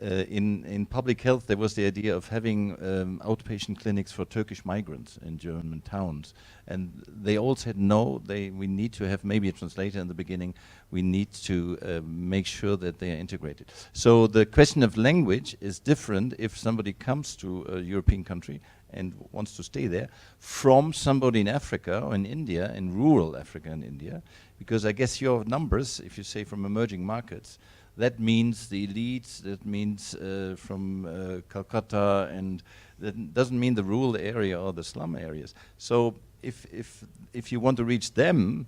S7: In public health, there was the idea of having outpatient clinics for Turkish migrants in German towns. And they all said, no, we need to have maybe a translator in the beginning. We need to make sure that they are integrated. So the question of language is different if somebody comes to a European country and wants to stay there from somebody in Africa or in India, in rural Africa and India. Because I guess your numbers, if you say from emerging markets, that means the elites, that means from Calcutta, and that doesn't mean the rural area or the slum areas. So if you want to reach them,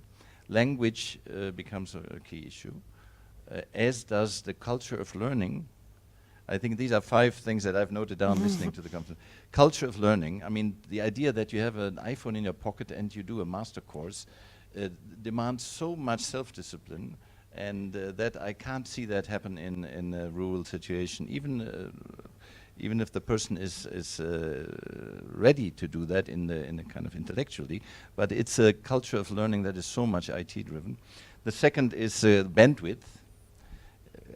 S7: language becomes a key issue, as does the culture of learning. I think these are 5 things that I've noted down listening to the conference. Culture of learning, I mean, the idea that you have an iPhone in your pocket and you do a master course demands so much self-discipline, and that I can't see that happen in a rural situation, even if the person is ready to do that in a kind of intellectually, but it's a culture of learning that is so much IT driven. The second is bandwidth.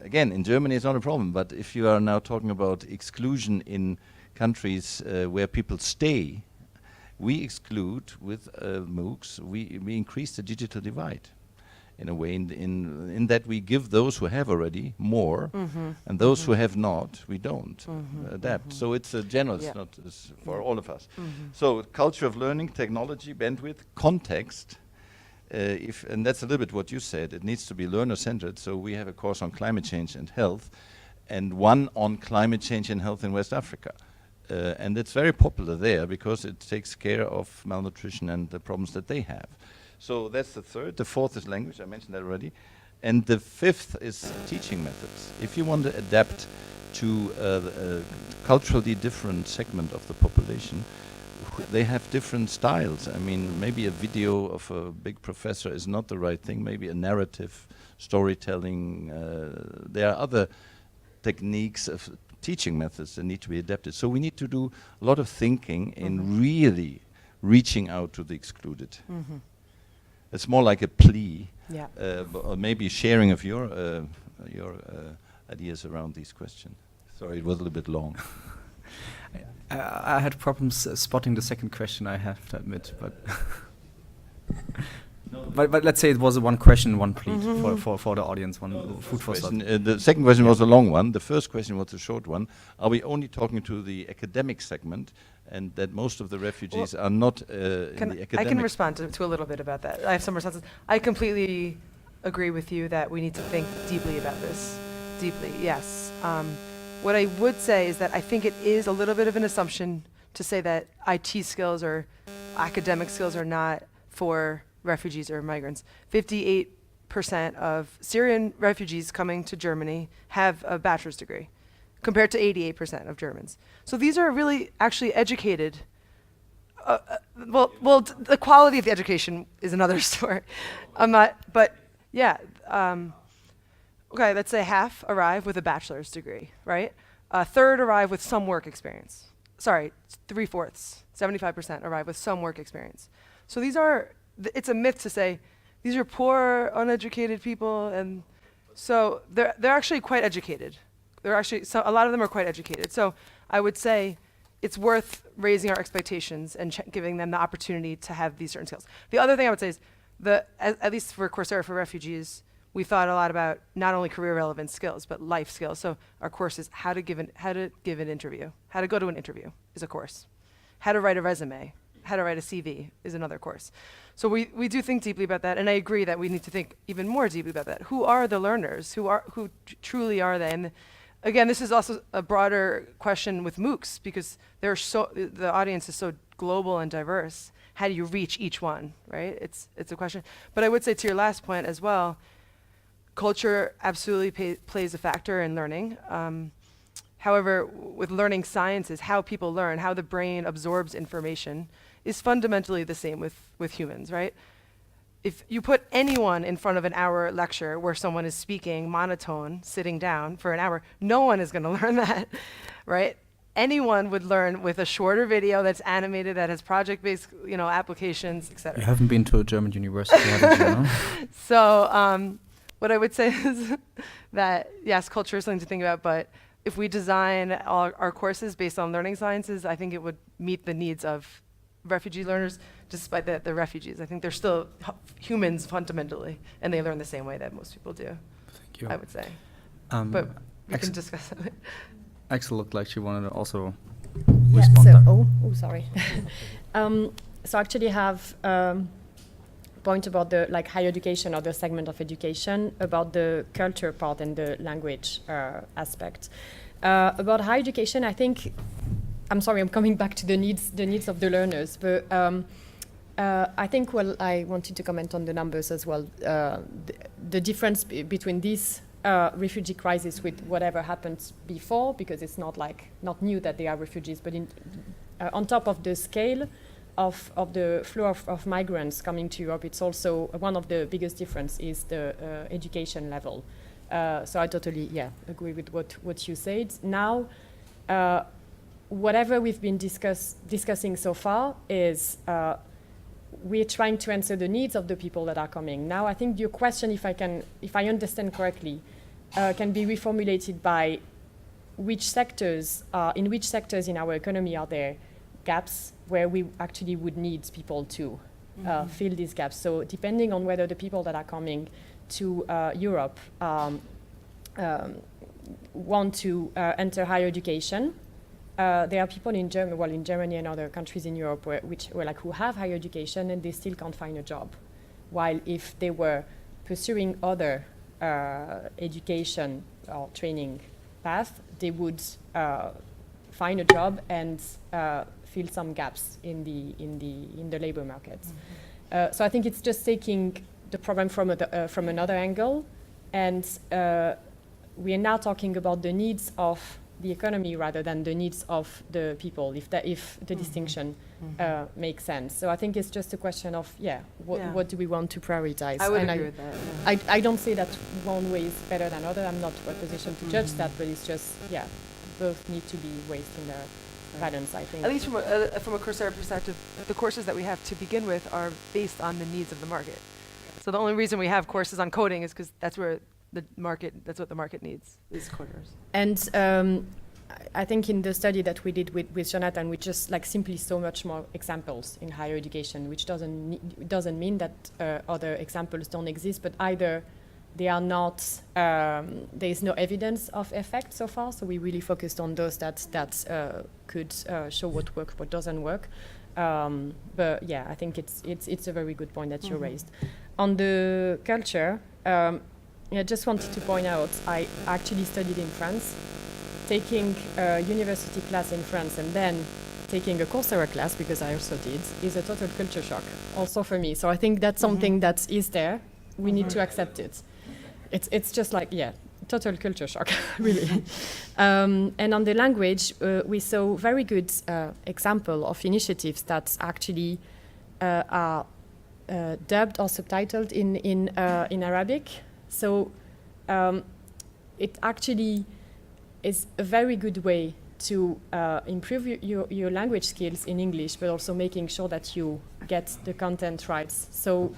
S7: Again, in Germany it's not a problem, but if you are now talking about exclusion in countries where people stay, we exclude with Moocs, we increase the digital divide. In a way, in that we give those who have already more, and those who have not, we don't adapt. So it's a general, it's not for all of us. So culture of learning, technology, bandwidth, context, and that's a little bit what you said, it needs to be learner-centered. So we have a course on climate change and health, and one on climate change and health in West Africa. And it's very popular there because it takes care of malnutrition and the problems that they have. So that's the third. The fourth is language, I mentioned that already. And the fifth is teaching methods. If you want to adapt to a culturally different segment of the population, they have different styles. I mean, maybe a video of a big professor is not the right thing, maybe a narrative, storytelling. There are other techniques of teaching methods that need to be adapted. So we need to do a lot of thinking in really reaching out to the excluded. It's more like a plea, or maybe sharing of your ideas around these questions. Sorry, it was a little bit long.
S1: I had problems spotting the second question, I have to admit, but but let's say it was a one question, one plea for the audience, one food for thought.
S7: The second question was a long one. The first question was a short one. Are we only talking to the academic segment, and that most of the refugees are not in the academic?
S4: I can respond to a little bit about that. I have some responses. I completely agree with you that we need to think deeply about this. Deeply, yes. What I would say is that I think it is a little bit of an assumption to say that IT skills or academic skills are not for refugees or migrants. 58% of Syrian refugees coming to Germany have a bachelor's degree, compared to 88% of Germans. So these are really actually educated. The quality of the education is another story. But yeah. Okay, let's say half arrive with a bachelor's degree, right? A third arrive with some work experience. Sorry, 3/4, 75% arrive with some work experience. So these are, it's a myth to say these are poor, uneducated people, and so they're actually quite educated. They're actually, a lot of them are quite educated. So I would say it's worth raising our expectations and giving them the opportunity to have these certain skills. The other thing I would say is, at least for Coursera for Refugees, we thought a lot about not only career relevant skills, but life skills. So our course is how to give an interview. How to go to an interview is a course. How to write a resume, how to write a CV is another course. So we do think deeply about that, and I agree that we need to think even more deeply about that. Who are the learners? Who truly are they? And again, this is also a broader question with Moocs, because the audience is so global and diverse. How do you reach each one, right? It's a question. But I would say to your last point as well, culture absolutely plays a factor in learning. However, with learning sciences, how people learn, how the brain absorbs information is fundamentally the same with humans, right? If you put anyone in front of an hour lecture where someone is speaking monotone, sitting down for an hour, no one is gonna learn that, right? Anyone would learn with a shorter video that's animated, that has project-based, applications, et cetera.
S1: You haven't been to a German university, haven't you? No?
S4: So what I would say is that, yes, culture is something to think about, but if we design our courses based on learning sciences, I think it would meet the needs of refugee learners, despite that they're refugees. I think they're still humans fundamentally, and they learn the same way that most people do.
S1: Thank you.
S4: I would say. But we can discuss it.
S1: Axelle looked like she wanted to also
S2: Yeah,
S1: respond.
S2: sorry. So actually have point about the higher education or the segment of education, about the culture part and the language aspect. About higher education, I think, I'm sorry, I'm coming back to the needs of the learners, but I think, well, I wanted to comment on the numbers as well. The difference between this refugee crisis with whatever happened before, because it's not new that they are refugees, but on top of the scale of the flow of migrants coming to Europe, it's also one of the biggest difference is the education level. So I totally, agree with what you said. Now, whatever we've been discussing so far is we're trying to answer the needs of the people that are coming. Now, I think your question, if I understand correctly, can be reformulated by in which sectors in our economy are there gaps where we actually would need people to fill these gaps. So depending on whether the people that are coming to Europe want to enter higher education, there are people in Germany and other countries in Europe who have higher education and they still can't find a job. While if they were pursuing other education or training path, they would find a job and fill some gaps in the labor market. So I think it's just taking the problem from another angle, and we are now talking about the needs of the economy rather than the needs of the people, if the distinction makes sense. So I think it's just a question of, what do we want to prioritize?
S4: I would agree with that. Yeah.
S2: I don't say that one way is better than other. I'm not in a position to judge that, but it's just, both need to be weighed in their balance, I think.
S4: At least from a Coursera perspective, the courses that we have to begin with are based on the needs of the market. So the only reason we have courses on coding is because that's what the market needs, is coders.
S2: And I think in the study that we did with Jonatan, we just simply so much more examples in higher education, which doesn't mean that other examples don't exist, but either they are not, there is no evidence of effect so far, so we really focused on those that could show what works, what doesn't work. But I think it's a very good point that you raised. On the culture, I just wanted to point out, I actually studied in France. Taking a university class in France and then taking a Coursera class, because I also did, is a total culture shock, also for me. So I think that's something that is there. We need to accept it. It's just total culture shock, really. And on the language, we saw very good example of initiatives that actually are dubbed or subtitled in Arabic. So it actually is a very good way to improve your language skills in English, but also making sure that you get the content right. So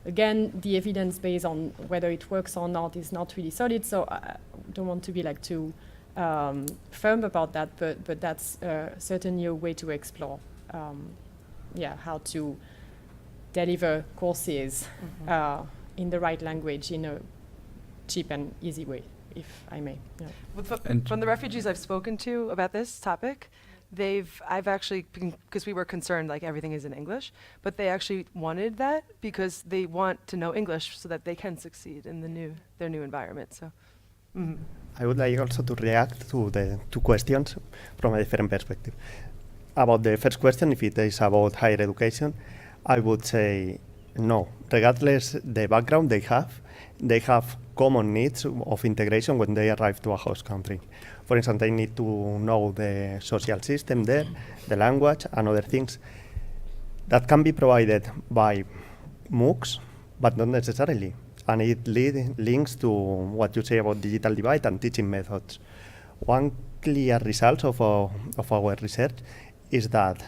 S2: again, the evidence based on whether it works or not is not really solid, so I don't want to be too firm about that, but that's certainly a way to explore how to deliver courses in the right language in a cheap and easy way, if I may.
S4: From the refugees I've spoken to about this topic, I've actually, because we were concerned everything is in English, but they actually wanted that because they want to know English so that they can succeed in their new environment. So,
S3: I would like also to react to the two questions from a different perspective. About the first question, if it is about higher education, I would say no. Regardless the background they have common needs of integration when they arrive to a host country. For instance, they need to know the social system there, the language, and other things that can be provided by MOOCs, but not necessarily. And it links to what you say about digital divide and teaching methods. One clear result of our research is that,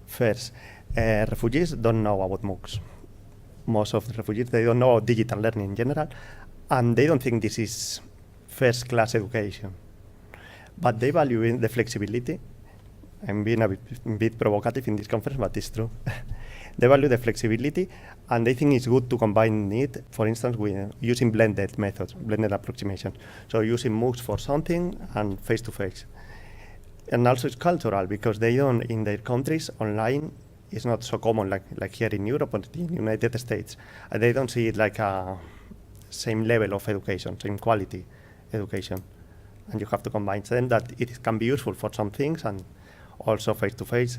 S3: first, refugees don't know about MOOCs. Most of the refugees, they don't know about digital learning in general, and they don't think this is first-class education. but they value in the flexibility. I'm being a bit provocative in this conference, but it's true. They value the flexibility, and they think it's good to combine it, for instance, with using blended methods, blended approximation. So using MOOCs for something and face-to-face. And also it's cultural, because they don't, in their countries, online is not so common like here in Europe or in the United States. They don't see it like a same level of education, same quality education. And you have to combine them that it can be useful for some things and also face-to-face.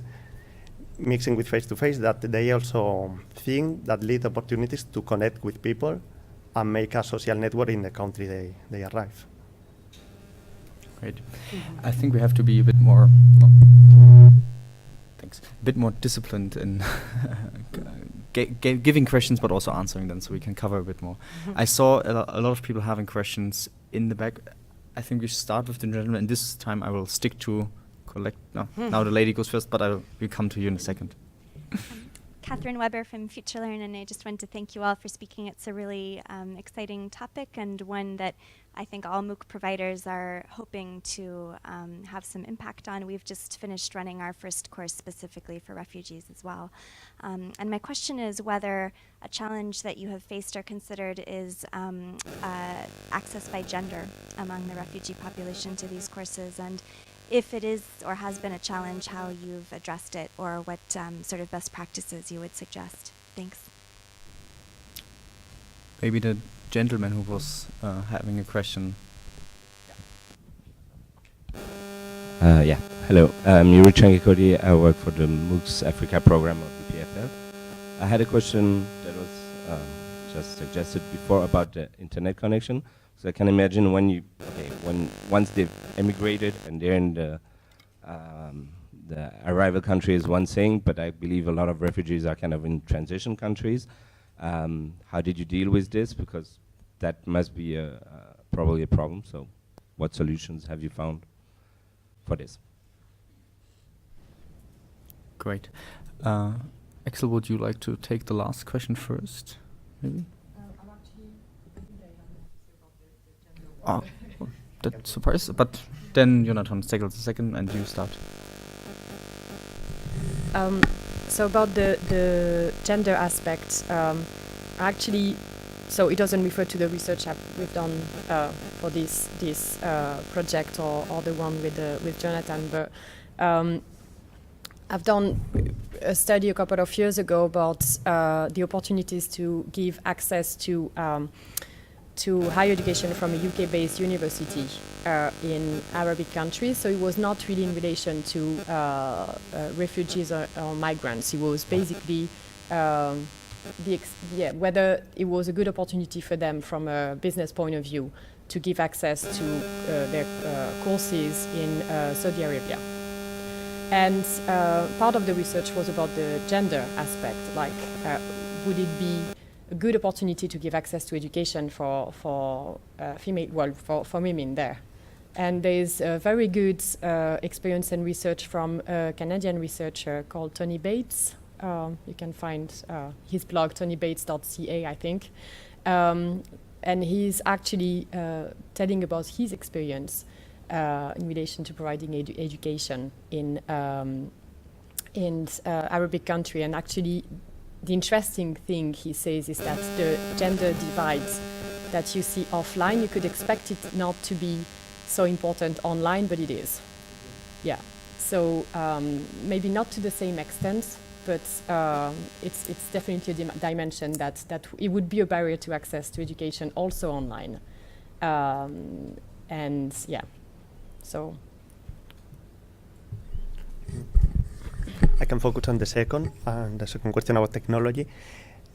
S3: Mixing with face-to-face, that they also think that lead opportunities to connect with people and make a social network in the country they arrive.
S1: Great. I think we have to be a bit more, a bit more disciplined in giving questions, but also answering them, so we can cover a bit more. I saw a lot of people having questions in the back. I think we should start with the gentleman, and this time I will stick to now the lady goes first, but I will come to you in a second.
S8: Catherine Weber from FutureLearn, and I just wanted to thank you all for speaking. It's a really exciting topic, and one that I think all MOOC providers are hoping to have some impact on. We've just finished running our first course specifically for refugees as well. And my question is whether a challenge that you have faced or considered is access by gender among the refugee population to these courses, and if it is or has been a challenge, how you've addressed it, or what sort of best practices you would suggest. Thanks.
S1: Maybe the gentleman who was having a question.
S9: Yeah, hello. I'm Yuri Chankikodi. I work for the MOOCs Africa program of the PFL. I had a question that was just suggested before about the internet connection. So I can imagine once they've emigrated and they're in the arrival country is one thing, but I believe a lot of refugees are kind of in transition countries. How did you deal with this? Because that must be probably a problem. So what solutions have you found for this?
S1: Great. Axelle, would you like to take the last question first, maybe? That's surprise. But then Jonatan, take the second, and you start.
S2: So about the gender aspect, actually, so it doesn't refer to the research we've done for this project or the one with Jonatan, but I've done a study a couple of years ago about the opportunities to give access to higher education from a UK-based university in Arabic countries. So it was not really in relation to refugees or migrants. It was basically whether it was a good opportunity for them from a business point of view to give access to their courses in Saudi Arabia. And part of the research was about the gender aspect, like would it be a good opportunity to give access to education for women there. And there's a very good experience and research from a Canadian researcher called Tony Bates. You can find his blog, tonybates.ca, I think. And he's actually telling about his experience in relation to providing education in Arabic country. And actually, the interesting thing he says is that the gender divides that you see offline, you could expect it not to be so important online, but it is. Yeah. So maybe not to the same extent, but it's definitely a dimension that it would be a barrier to access to education also online. And yeah, so.
S3: I can focus on the second question about technology.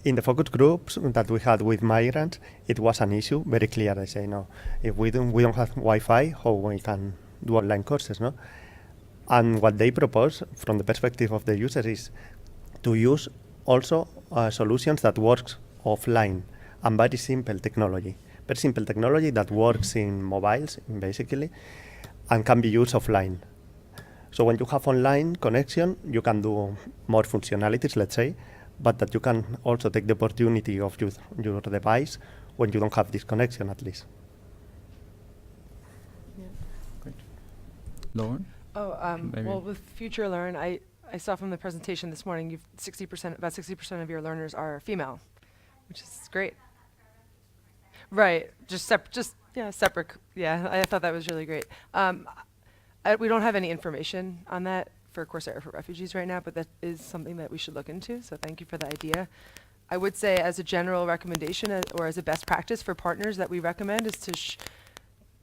S3: In the focus groups that we had with migrants, it was an issue, very clear. They say, no, if we don't have Wi-Fi, how we can do online courses, no? And what they propose from the perspective of the user is to use also solutions that works offline and very simple technology that works in mobiles, basically, and can be used offline. So when you have online connection, you can do more functionalities, let's say, but that you can also take the opportunity of your device when you don't have this connection, at least.
S2: Yeah.
S1: Great. Lauren? Maybe.
S4: Well, with Future Learn, I saw from the presentation this morning, about 60% of your learners are female, which is great. Right, separate. Yeah, I thought that was really great. We don't have any information on that for Coursera for Refugees right now, but that is something that we should look into, so thank you for the idea. I would say as a general recommendation or as a best practice for partners that we recommend is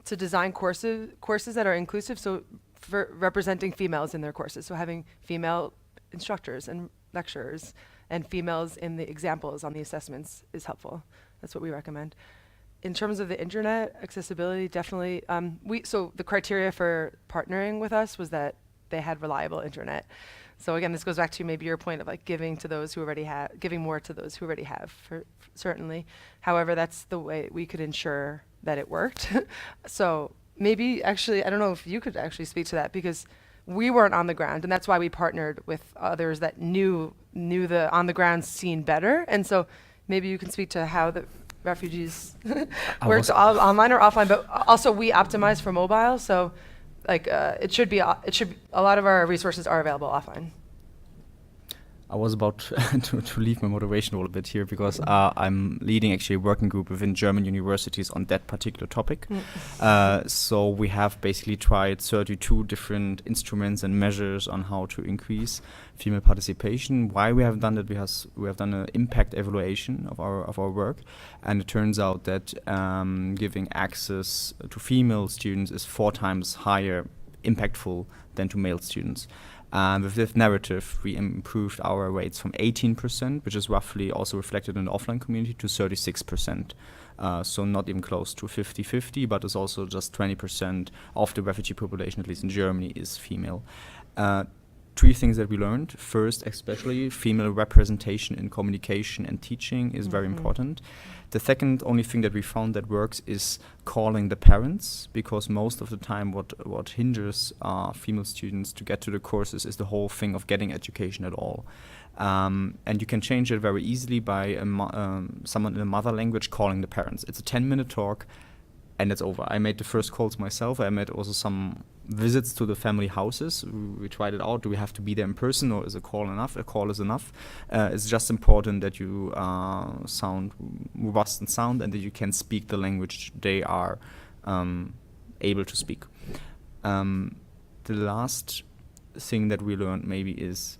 S4: to design courses that are inclusive, so for representing females in their courses, so having female instructors and lecturers and females in the examples on the assessments is helpful. That's what we recommend. In terms of the internet accessibility, definitely, so the criteria for partnering with us was that they had reliable internet. So again, this goes back to maybe your point of like giving to those who already have, giving more to those who already have, certainly. However, that's the way we could ensure that it worked. So maybe actually, I don't know if you could actually speak to that, because we weren't on the ground, and that's why we partnered with others that knew the on the ground scene better. And so maybe you can speak to how the refugees works online or offline, but also we optimize for mobile, so like it should be a lot of our resources are available offline.
S1: I was about to leave my motivation a little bit here, because I'm leading actually a working group within German universities on that particular topic. So we have basically tried 32 different instruments and measures on how to increase female participation. Why we have done that? Because we have done an impact evaluation of our work, and it turns out that giving access to female students is 4 times higher impactful than to male students. With this narrative, we improved our rates from 18%, which is roughly also reflected in the offline community, to 36%. So not even close to 50-50, but it's also just 20% of the refugee population, at least in Germany, is female. 3 things that we learned. First, especially female representation in communication and teaching is very important. The second only thing that we found that works is calling the parents, because most of the time what hinders female students to get to the courses is the whole thing of getting education at all. And you can change it very easily by someone in a mother language calling the parents. It's a 10-minute talk, and it's over. I made the first calls myself. I made also some visits to the family houses. We tried it out. Do we have to be there in person, or is a call enough? A call is enough. It's just important that you sound robust in sound, and that you can speak the language they are able to speak. The last thing that we learned maybe is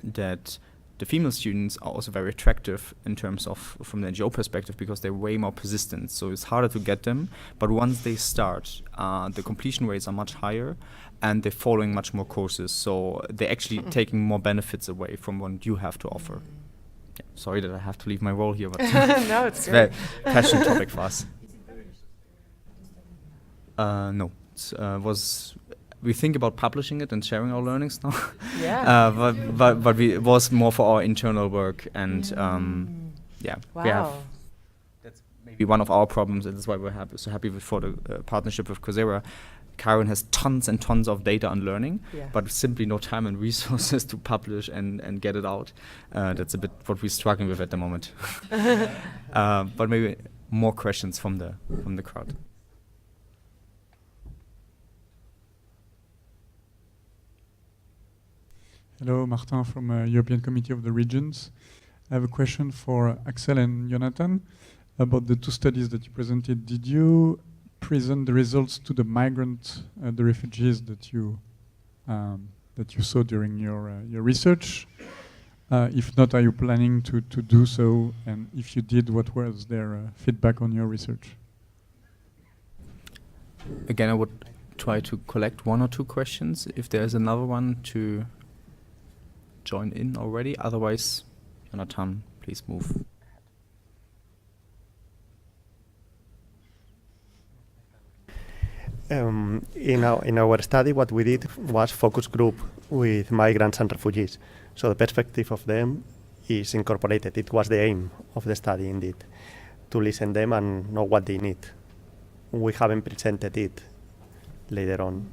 S1: that the female students are also very attractive in terms of, from the NGO perspective, because they're way more persistent. So it's harder to get them, but once they start, the completion rates are much higher, and they're following much more courses. So they're actually taking more benefits away from what you have to offer. Yeah, sorry that I have to leave my role here, but
S4: no, it's
S1: a very passionate topic for us. No, it we think about publishing it and sharing our learnings now.
S4: Yeah.
S1: But it was more for our internal work, and yeah.
S4: Wow.
S1: That's maybe one of our problems, and that's why we're so happy for the partnership with Coursera. Kiron has tons and tons of data on learning, but simply no time and resources to publish and get it out. That's a bit what we're struggling with at the moment. But maybe more questions from the crowd.
S10: Hello, Martin from European Committee of the Regions. I have a question for Axelle and Jonatan about the 2 studies that you presented. Did you present the results to the the refugees that you saw during your research? If not, are you planning to do so? And if you did, what was their feedback on your research?
S1: Again, I would try to collect 1 or 2 questions. If there's another one to join in already. Otherwise, Jonatan, please move.
S3: In our study, what we did was focus group with migrants and refugees. So the perspective of them is incorporated. It was the aim of the study, indeed, to listen to them and know what they need. We haven't presented it later on.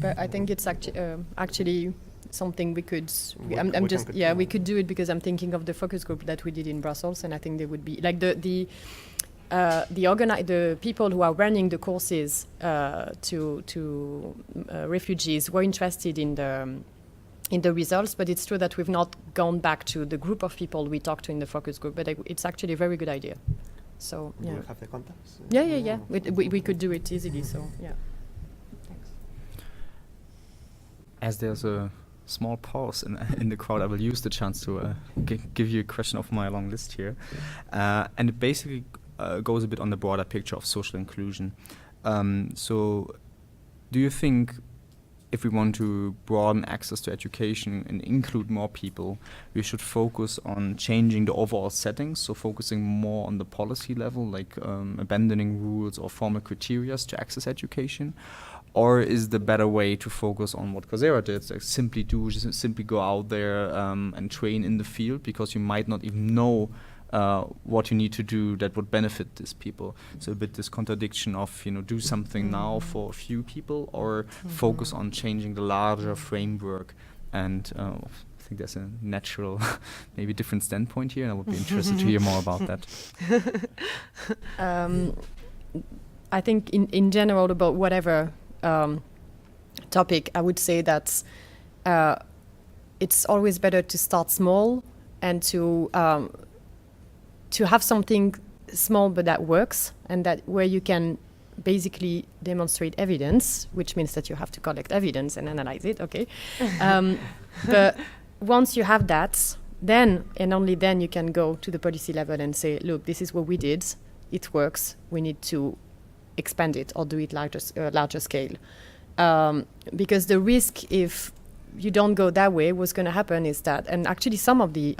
S2: But I think it's actually something we could. We could do it, because I'm thinking of the focus group that we did in Brussels, and I think they would be like the the people who are running the courses to refugees were interested in the results, but it's true that we've not gone back to the group of people we talked to in the focus group, but it's actually a very good idea. So,
S3: Do
S2: yeah.
S3: you have the contacts?
S2: Yeah. We could do it easily, so, yeah. Thanks.
S1: As there's a small pause in the crowd, I will use the chance to give you a question off my long list here. And it basically goes a bit on the broader picture of social inclusion. So do you think if we want to broaden access to education and include more people, we should focus on changing the overall settings, so focusing more on the policy level, like abandoning rules or formal criteria to access education? Or is the better way to focus on what Coursera did, like simply go out there and train in the field, because you might not even know what you need to do that would benefit these people? So a bit this contradiction of, do something now for a few people, or focus on changing the larger framework. And I think there's a natural, maybe different standpoint here, and I would be interested to hear more about that.
S2: I think in general, about whatever topic, I would say that it's always better to start small and to have something small but that works, and that where you can basically demonstrate evidence, which means that you have to collect evidence and analyze it, okay? But once you have that, then and only then you can go to the policy level and say, look, this is what we did, it works, we need to expand it or do it larger scale. Because the risk, if you don't go that way, what's going to happen is that, and actually some of the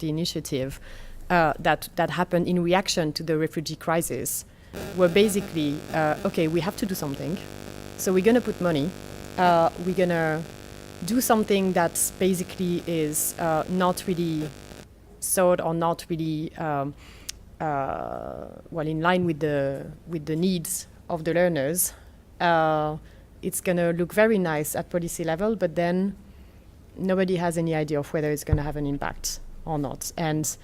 S2: initiative that happened in reaction to the refugee crisis were basically, okay, we have to do something, so we're going to put money, we're going to do something that basically is not really sought or not really in line with the needs of the learners. It's going to look very nice at policy level, but then nobody has any idea of whether it's going to have an impact or not. And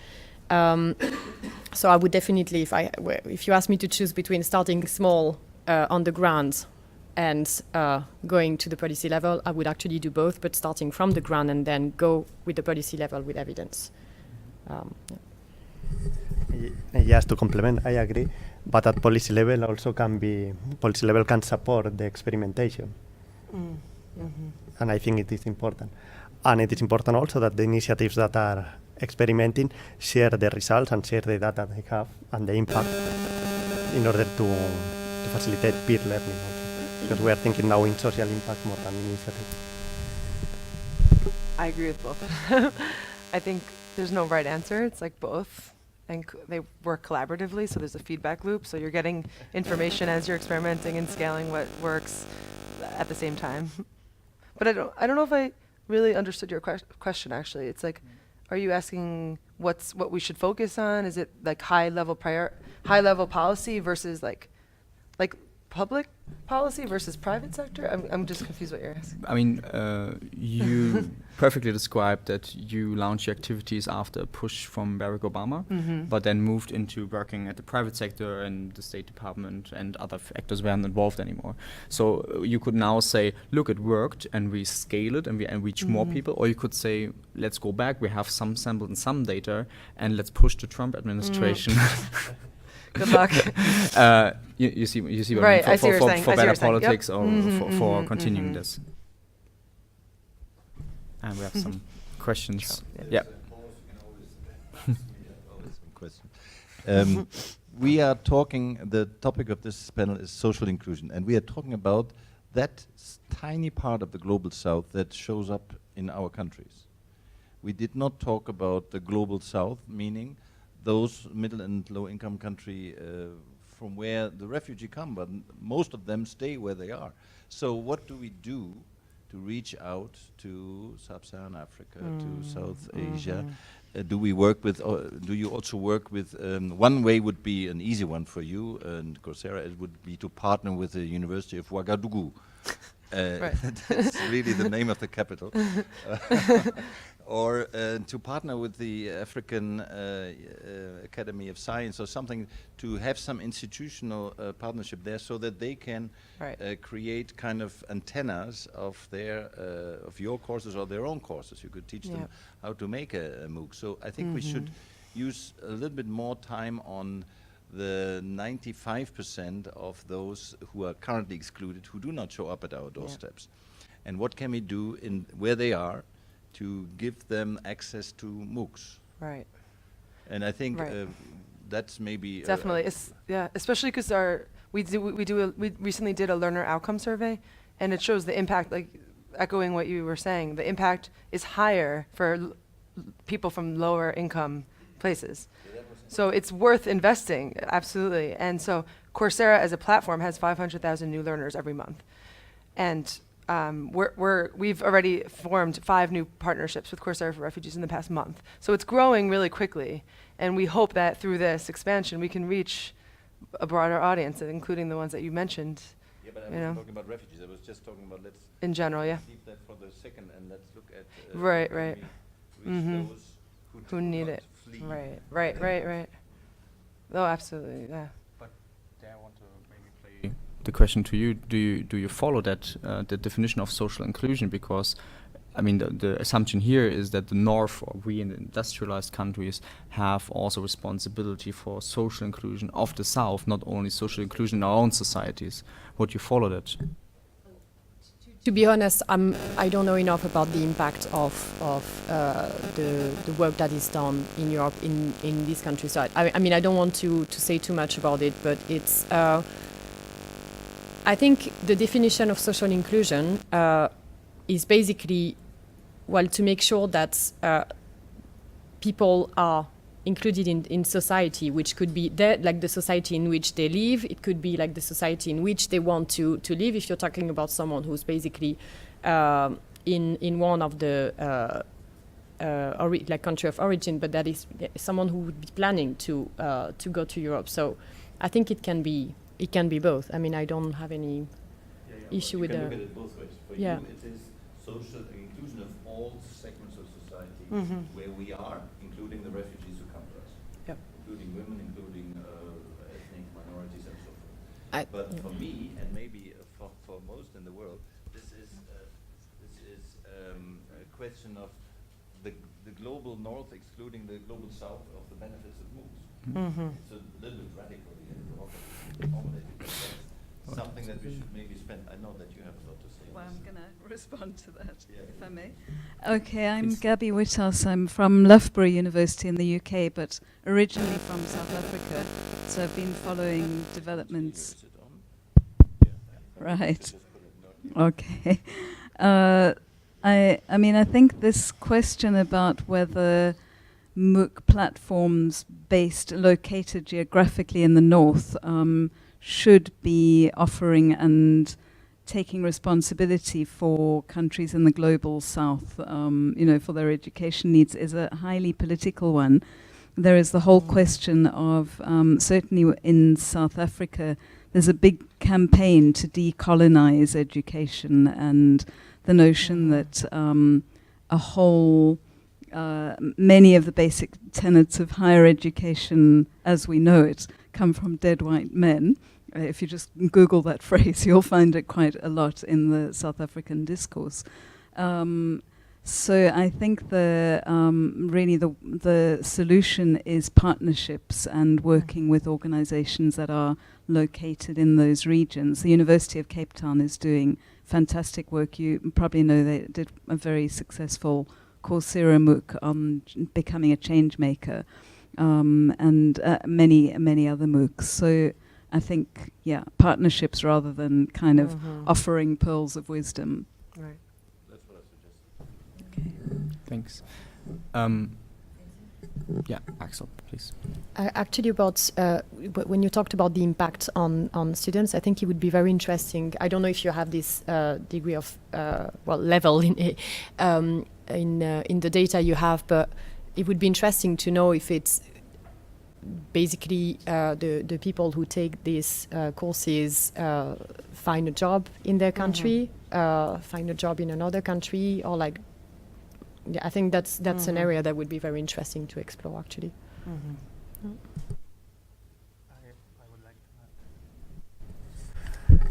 S2: so I would definitely, if you ask me to choose between starting small on the ground and going to the policy level, I would actually do both, but starting from the ground and then go with the policy level with evidence.
S3: Just to complement, I agree, but at policy level also policy level can support the experimentation. And I think it is important. And it is important also that the initiatives that are experimenting share the results and share the data they have and the impact in order to facilitate peer learning also. Because we are thinking now in social impact more than initiative.
S4: I agree with both. I think there's no right answer. It's like both. And they work collaboratively, so there's a feedback loop. So you're getting information as you're experimenting and scaling what works at the same time. But I don't know if I really understood your question, actually. It's like, are you asking what we should focus on? Is it like high level policy versus like public policy versus private sector? I'm just confused what you're asking.
S1: I mean, you perfectly described that you launched your activities after a push from Barack Obama, but then moved into working at the private sector, and the State Department and other actors weren't involved anymore. So you could now say, look, it worked, and we scale it, and we reach more people. Or you could say, let's go back, we have some sample and some data, and let's push the Trump administration.
S4: Good luck.
S1: You see what
S4: right,
S1: I mean?
S4: for
S1: better politics,
S4: yep.
S1: or for continuing this. And we have some questions. Yeah.
S7: We are talking, the topic of this panel is social inclusion, and we are talking about that tiny part of the global south that shows up in our countries. We did not talk about the global south, meaning those middle and low income country from where the refugee come, but most of them stay where they are. So what do we do to reach out to Sub-Saharan Africa, to South Asia? Do we work with, do you also work with, one way would be an easy one for you and Coursera, it would be to partner with the University of Ouagadougou.
S4: Right.
S7: That's really the name of the capital. or to partner with the African Academy of Science or something, to have some institutional partnership there, so that they can create kind of antennas of their of your courses or their own courses. You could teach them how to make a MOOC. So I think we should use a little bit more time on the 95% of those who are currently excluded, who do not show up at our doorsteps. And what can we do in where they are to give them access to MOOCs?
S4: Right.
S7: And I think that's maybe
S4: definitely, especially because we recently did a learner outcome survey, and it shows the impact. Like echoing what you were saying, the impact is higher for people from lower income places. So it's worth investing, absolutely. And so Coursera as a platform has 500,000 new learners every month, and we've already formed 5 new partnerships with Coursera for Refugees in the past month. So it's growing really quickly, and we hope that through this expansion we can reach a broader audience, including the ones that you mentioned.
S7: Yeah, but I wasn't talking about refugees. I was just talking about
S4: in general,
S7: leave that for the second, and let's look at
S4: right.
S7: those
S4: who need it. Right. Oh, absolutely, yeah.
S1: But there I want to maybe play the question to you. Do you follow that the definition of social inclusion? Because I mean, the assumption here is that the North, or we in the industrialized countries, have also responsibility for social inclusion of the South, not only social inclusion in our own societies. Would you follow that?
S2: To be honest, I don't know enough about the impact of the work that is done in Europe in these countries. So I mean, I don't want to say too much about it, but it's. I think the definition of social inclusion is basically, well, to make sure that people are included in society, which could be like the society in which they live. It could be like the society in which they want to live. If you're talking about someone who's basically in one of the like country of origin, but that is someone who would be planning to go to Europe. So I think it can be both. I mean, I don't have any issue with
S7: the. You can look at it both ways. For you, it is social inclusion of all segments of society where we are, including the refugees who come to us, including women, including ethnic minorities, and so forth. But for me, and maybe for most in the world, this is a question of the global North excluding the global South of the benefits of MOOCs. It's a little bit radical but something that we should maybe spend. I know that you have a lot to say.
S11: Well, I'm going to respond to that, if I may. Okay, I'm Gabi Witas. I'm from Loughborough University in the UK, but originally from South Africa. So I've been following developments. Right. Okay. I mean, I think this question about whether MOOC platforms located geographically in the north should be offering and taking responsibility for countries in the global south, for their education needs is a highly political one. There is the whole question of, certainly in South Africa, there's a big campaign to decolonize education, and the notion that many of the basic tenets of higher education as we know it come from dead white men. If you just Google that phrase, you'll find it quite a lot in the South African discourse. So I think really the solution is partnerships and working with organizations that are located in those regions. The University of Cape Town is doing fantastic work. You probably know they did a very successful Coursera MOOC on becoming a change maker, and many other MOOCs. So I think, partnerships rather than kind of offering pearls of wisdom.
S4: Right.
S7: That's what I suggest.
S1: Okay. Thanks. Axelle, please.
S2: Actually, about when you talked about the impact on students, I think it would be very interesting. I don't know if you have this degree of level in the data you have, but it would be interesting to know if it's basically the people who take these courses find a job in their country, find a job in another country, or like I think that's an area that would be very interesting to explore, actually.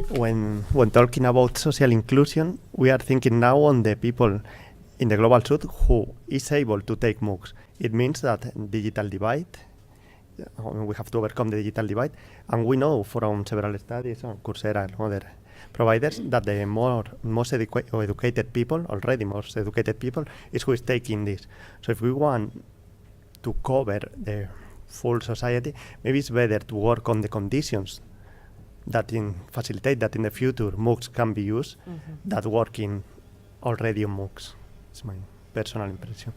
S3: When talking about social inclusion, we are thinking now on the people in the global south who is able to take MOOCs. It means that digital divide, we have to overcome the digital divide, and we know from several studies on Coursera and other providers that the most educated people, already most educated people, is who is taking this. So if we want to cover the full society, maybe it's better to work on the conditions that facilitate that in the future MOOCs can be used, that working already on MOOCs. It's my personal impression.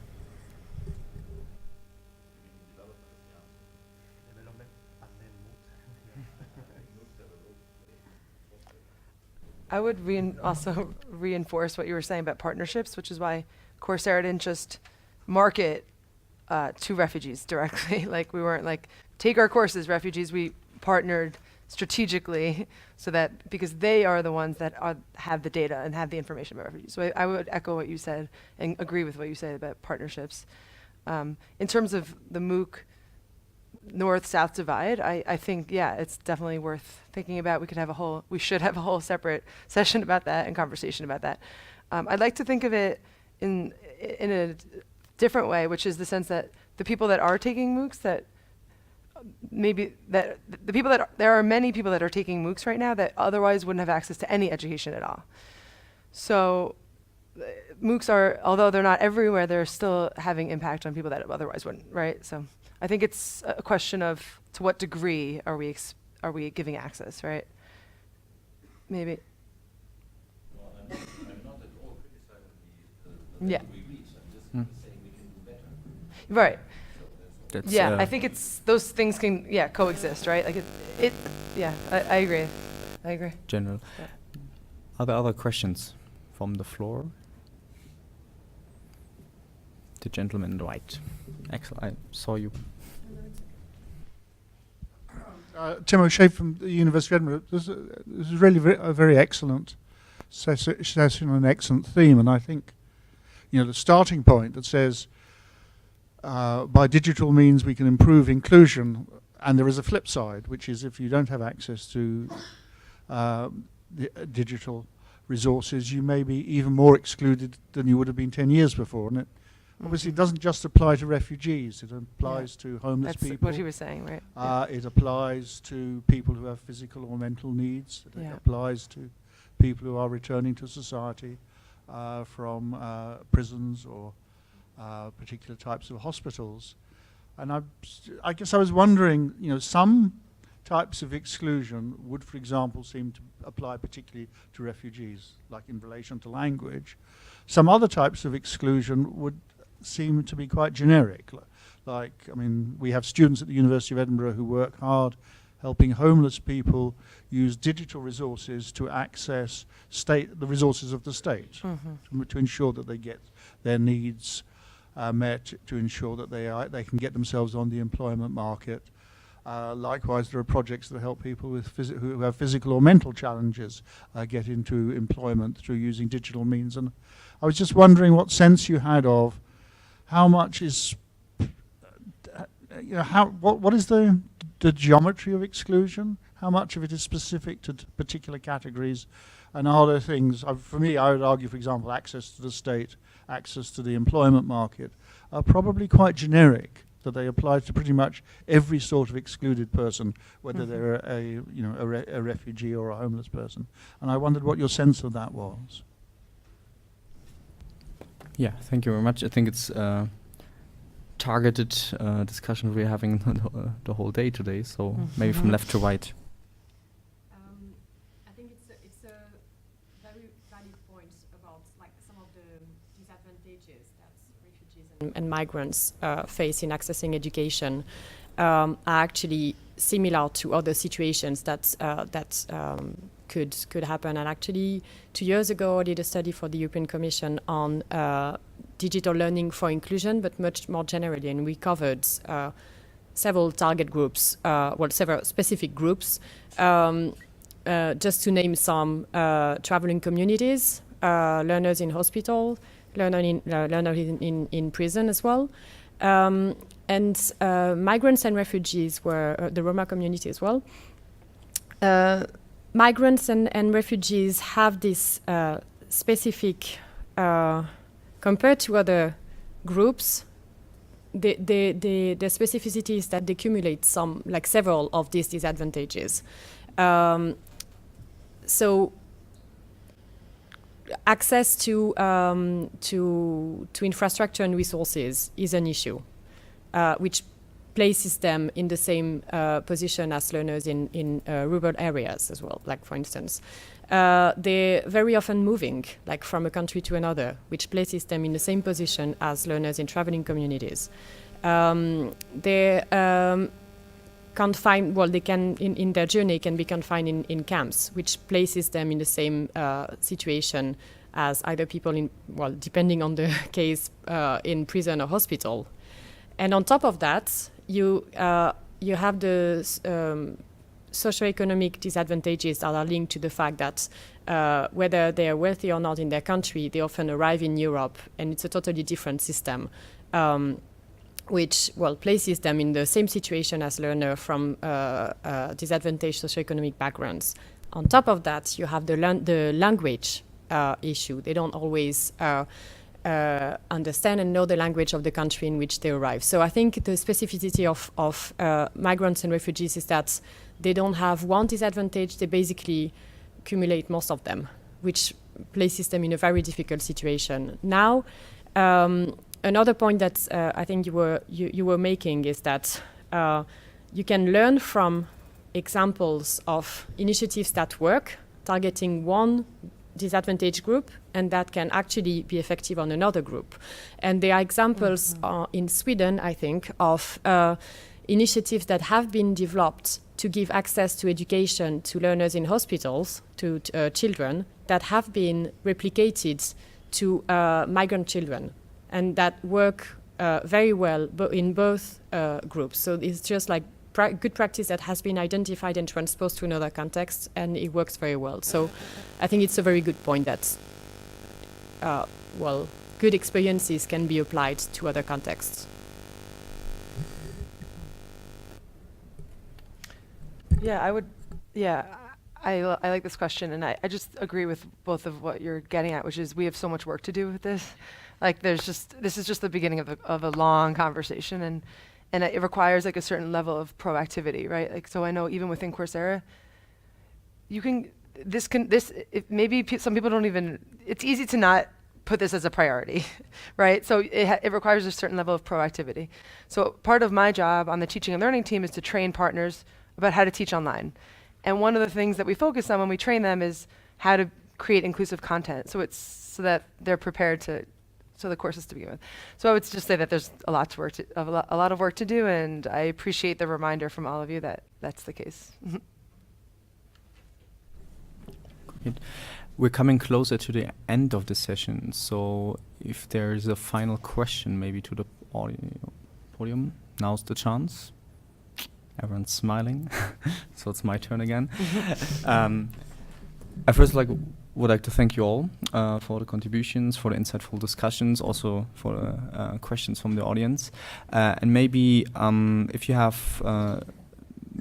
S4: I would also reinforce what you were saying about partnerships, which is why Coursera didn't just market to refugees directly. Like we weren't like, take our courses, refugees. We partnered strategically so that, because they are the ones that have the data and have the information about refugees. So I would echo what you said and agree with what you said about partnerships. In terms of the MOOC north-south divide, I think, yeah, it's definitely worth thinking about. We should have a whole separate session about that and conversation about that. I'd like to think of it in a different way, which is the sense that the people that are taking MOOCs, there are many people that are taking MOOCs right now that otherwise wouldn't have access to any education at all. So MOOCs are, although they're not everywhere, they're still having impact on people that otherwise wouldn't, right? So I think it's a question of to what degree are we giving access, right? Maybe.
S7: Well, I'm not at all criticizing the
S4: Yeah.
S7: we reach. I'm just saying we can do better.
S4: Right.
S1: That's,
S4: Yeah, I think it's those things can coexist, right? Like I agree. I agree.
S1: general.
S4: Yeah.
S1: Are there other questions from the floor? The gentleman in the white. Axelle, I saw you.
S12: Tim O'Shea from the University of Edinburgh. This is really a very excellent session, an excellent theme, and I think, the starting point that says by digital means we can improve inclusion, and there is a flip side, which is if you don't have access to the digital resources, you may be even more excluded than you would have been 10 years before, and it obviously doesn't just apply to refugees, it applies to homeless
S4: That's
S12: people.
S4: what he was saying, right?
S12: It applies to people who have physical or mental needs. It applies to people who are returning to society from prisons or particular types of hospitals. And I guess I was wondering, some types of exclusion would, for example, seem to apply particularly to refugees, like in relation to language. Some other types of exclusion would seem to be quite generic. We have students at the University of Edinburgh who work hard helping homeless people use digital resources to access the resources of the state, to ensure that they get their needs met, to ensure that they can get themselves on the employment market. Likewise, there are projects that help people who have physical or mental challenges get into employment through using digital means. And I was just wondering what sense you had of how much is, what is the geometry of exclusion? How much of it is specific to particular categories? And are there things, for me, I would argue, for example, access to the state, access to the employment market, are probably quite generic, that they apply to pretty much every sort of excluded person, whether they're a refugee or a homeless person. And I wondered what your sense of that was.
S1: Yeah, thank you very much. I think it's targeted discussion we're having the whole day today, so maybe from left to right.
S2: I think it's a very valid point about some of the disadvantages that refugees and migrants face in accessing education are actually similar to other situations that could happen. And actually, 2 years ago, I did a study for the European Commission on digital learning for inclusion, but much more generally, and we covered several target groups, several specific groups. Just to name some, traveling communities, learners in hospital, learners in prison as well. And migrants and refugees were the Roma community as well. Migrants and refugees have this specific, compared to other groups, the specificity is that they accumulate several of these disadvantages. So access to infrastructure and resources is an issue, which places them in the same position as learners in rural areas as well. Like, for instance, they're very often moving, like from a country to another, which places them in the same position as learners in traveling communities. They confined, well, they can, in their journey, can be confined in camps, which places them in the same situation as either people in, well, depending on the case, in prison or hospital. And on top of that, you have the socioeconomic disadvantages that are linked to the fact that whether they are wealthy or not in their country, they often arrive in Europe, and it's a totally different system, which, well, places them in the same situation as learners from disadvantaged socioeconomic backgrounds. On top of that, you have the language issue. They don't always understand and know the language of the country in which they arrive. So I think the specificity of migrants and refugees is that they don't have one disadvantage, they basically accumulate most of them, which places them in a very difficult situation. Now, another point that I think you were making is that you can learn from examples of initiatives that work, targeting one disadvantaged group, and that can actually be effective on another group. And there are examples in Sweden, I think, of initiatives that have been developed to give access to education to learners in hospitals, to children, that have been replicated to migrant children, and that work very well in both groups. So it's just like good practice that has been identified and transposed to another context, and it works very well. So I think it's a very good point that, well, good experiences can be applied to other contexts.
S4: Yeah, I like this question, and I just agree with both of what you're getting at, which is we have so much work to do with this. Like, this is just the beginning of a long conversation, and it requires like a certain level of proactivity, right? Like, so I know even within Coursera, maybe some people don't even, it's easy to not put this as a priority, right? So it requires a certain level of proactivity. So part of my job on the teaching and learning team is to train partners about how to teach online. And one of the things that we focus on when we train them is how to create inclusive content. So that they're prepared so the courses to begin with. So I would just say that there's a lot of work to do, and I appreciate the reminder from all of you that that's the case.
S1: Great. We're coming closer to the end of the session, so if there is a final question maybe to the podium, now's the chance. Everyone's smiling, so it's my turn again. I first would like to thank you all for the contributions, for the insightful discussions, also for the questions from the audience. And maybe if you have,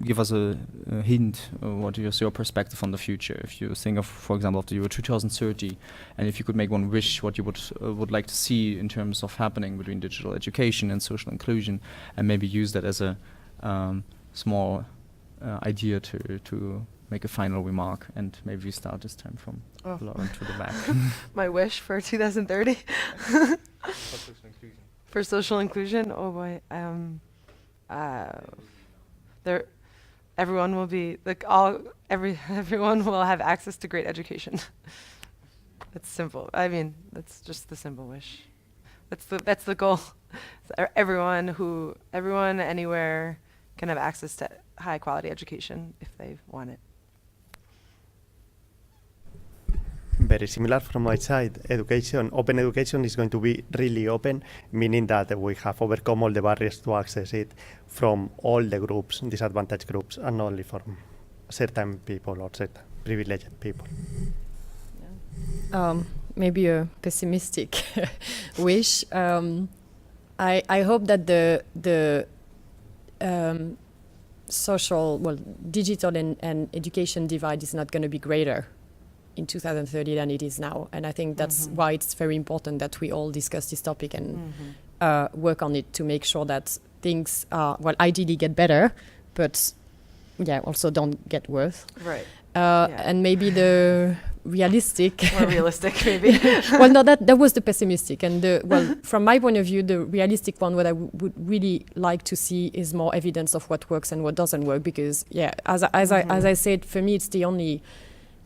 S1: give us a hint, what is your perspective on the future? If you think of, for example, of the year 2030, and if you could make one wish, what you would like to see in terms of happening between digital education and social inclusion, and maybe use that as a small idea to make a final remark. And maybe we start this time from Lauren to the back.
S4: My wish for 2030?
S1: For social inclusion.
S4: For social inclusion? Oh boy. Everyone will be everyone will have access to great education. It's simple. I mean, that's just the simple wish. That's the goal. Everyone anywhere can have access to high quality education if they want it.
S3: Very similar from my side. Open education is going to be really open, meaning that we have overcome all the barriers to access it from all the groups, disadvantaged groups, and only from certain people or certain privileged people.
S2: maybe a pessimistic wish. I hope that the digital and education divide is not going to be greater in 2030 than it is now. And I think that's why it's very important that we all discuss this topic and work on it to make sure that things ideally get better, but also don't get worse.
S4: Right.
S2: And maybe the realistic...
S4: More realistic, maybe.
S2: Well, no, that was the pessimistic. And from my point of view, the realistic one, what I would really like to see is more evidence of what works and what doesn't work. Because, as I said, for me, it's the only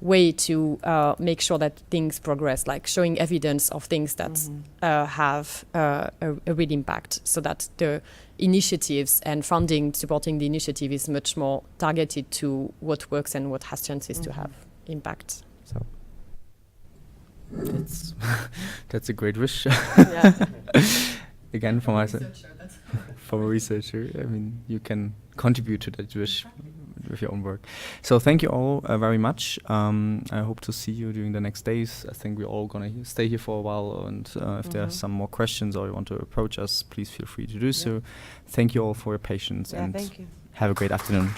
S2: way to make sure that things progress, like showing evidence of things that have a real impact, so that the initiatives and funding supporting the initiative is much more targeted to what works and what has chances to have impact. So
S1: that's a great wish. Again, from a researcher, I mean, you can contribute to that wish with your own work. So thank you all very much. I hope to see you during the next days. I think we're all going to stay here for a while, and if there are some more questions or you want to approach us, please feel free to do so. Thank you all for your patience, and
S4: thank you.
S1: Have a great afternoon.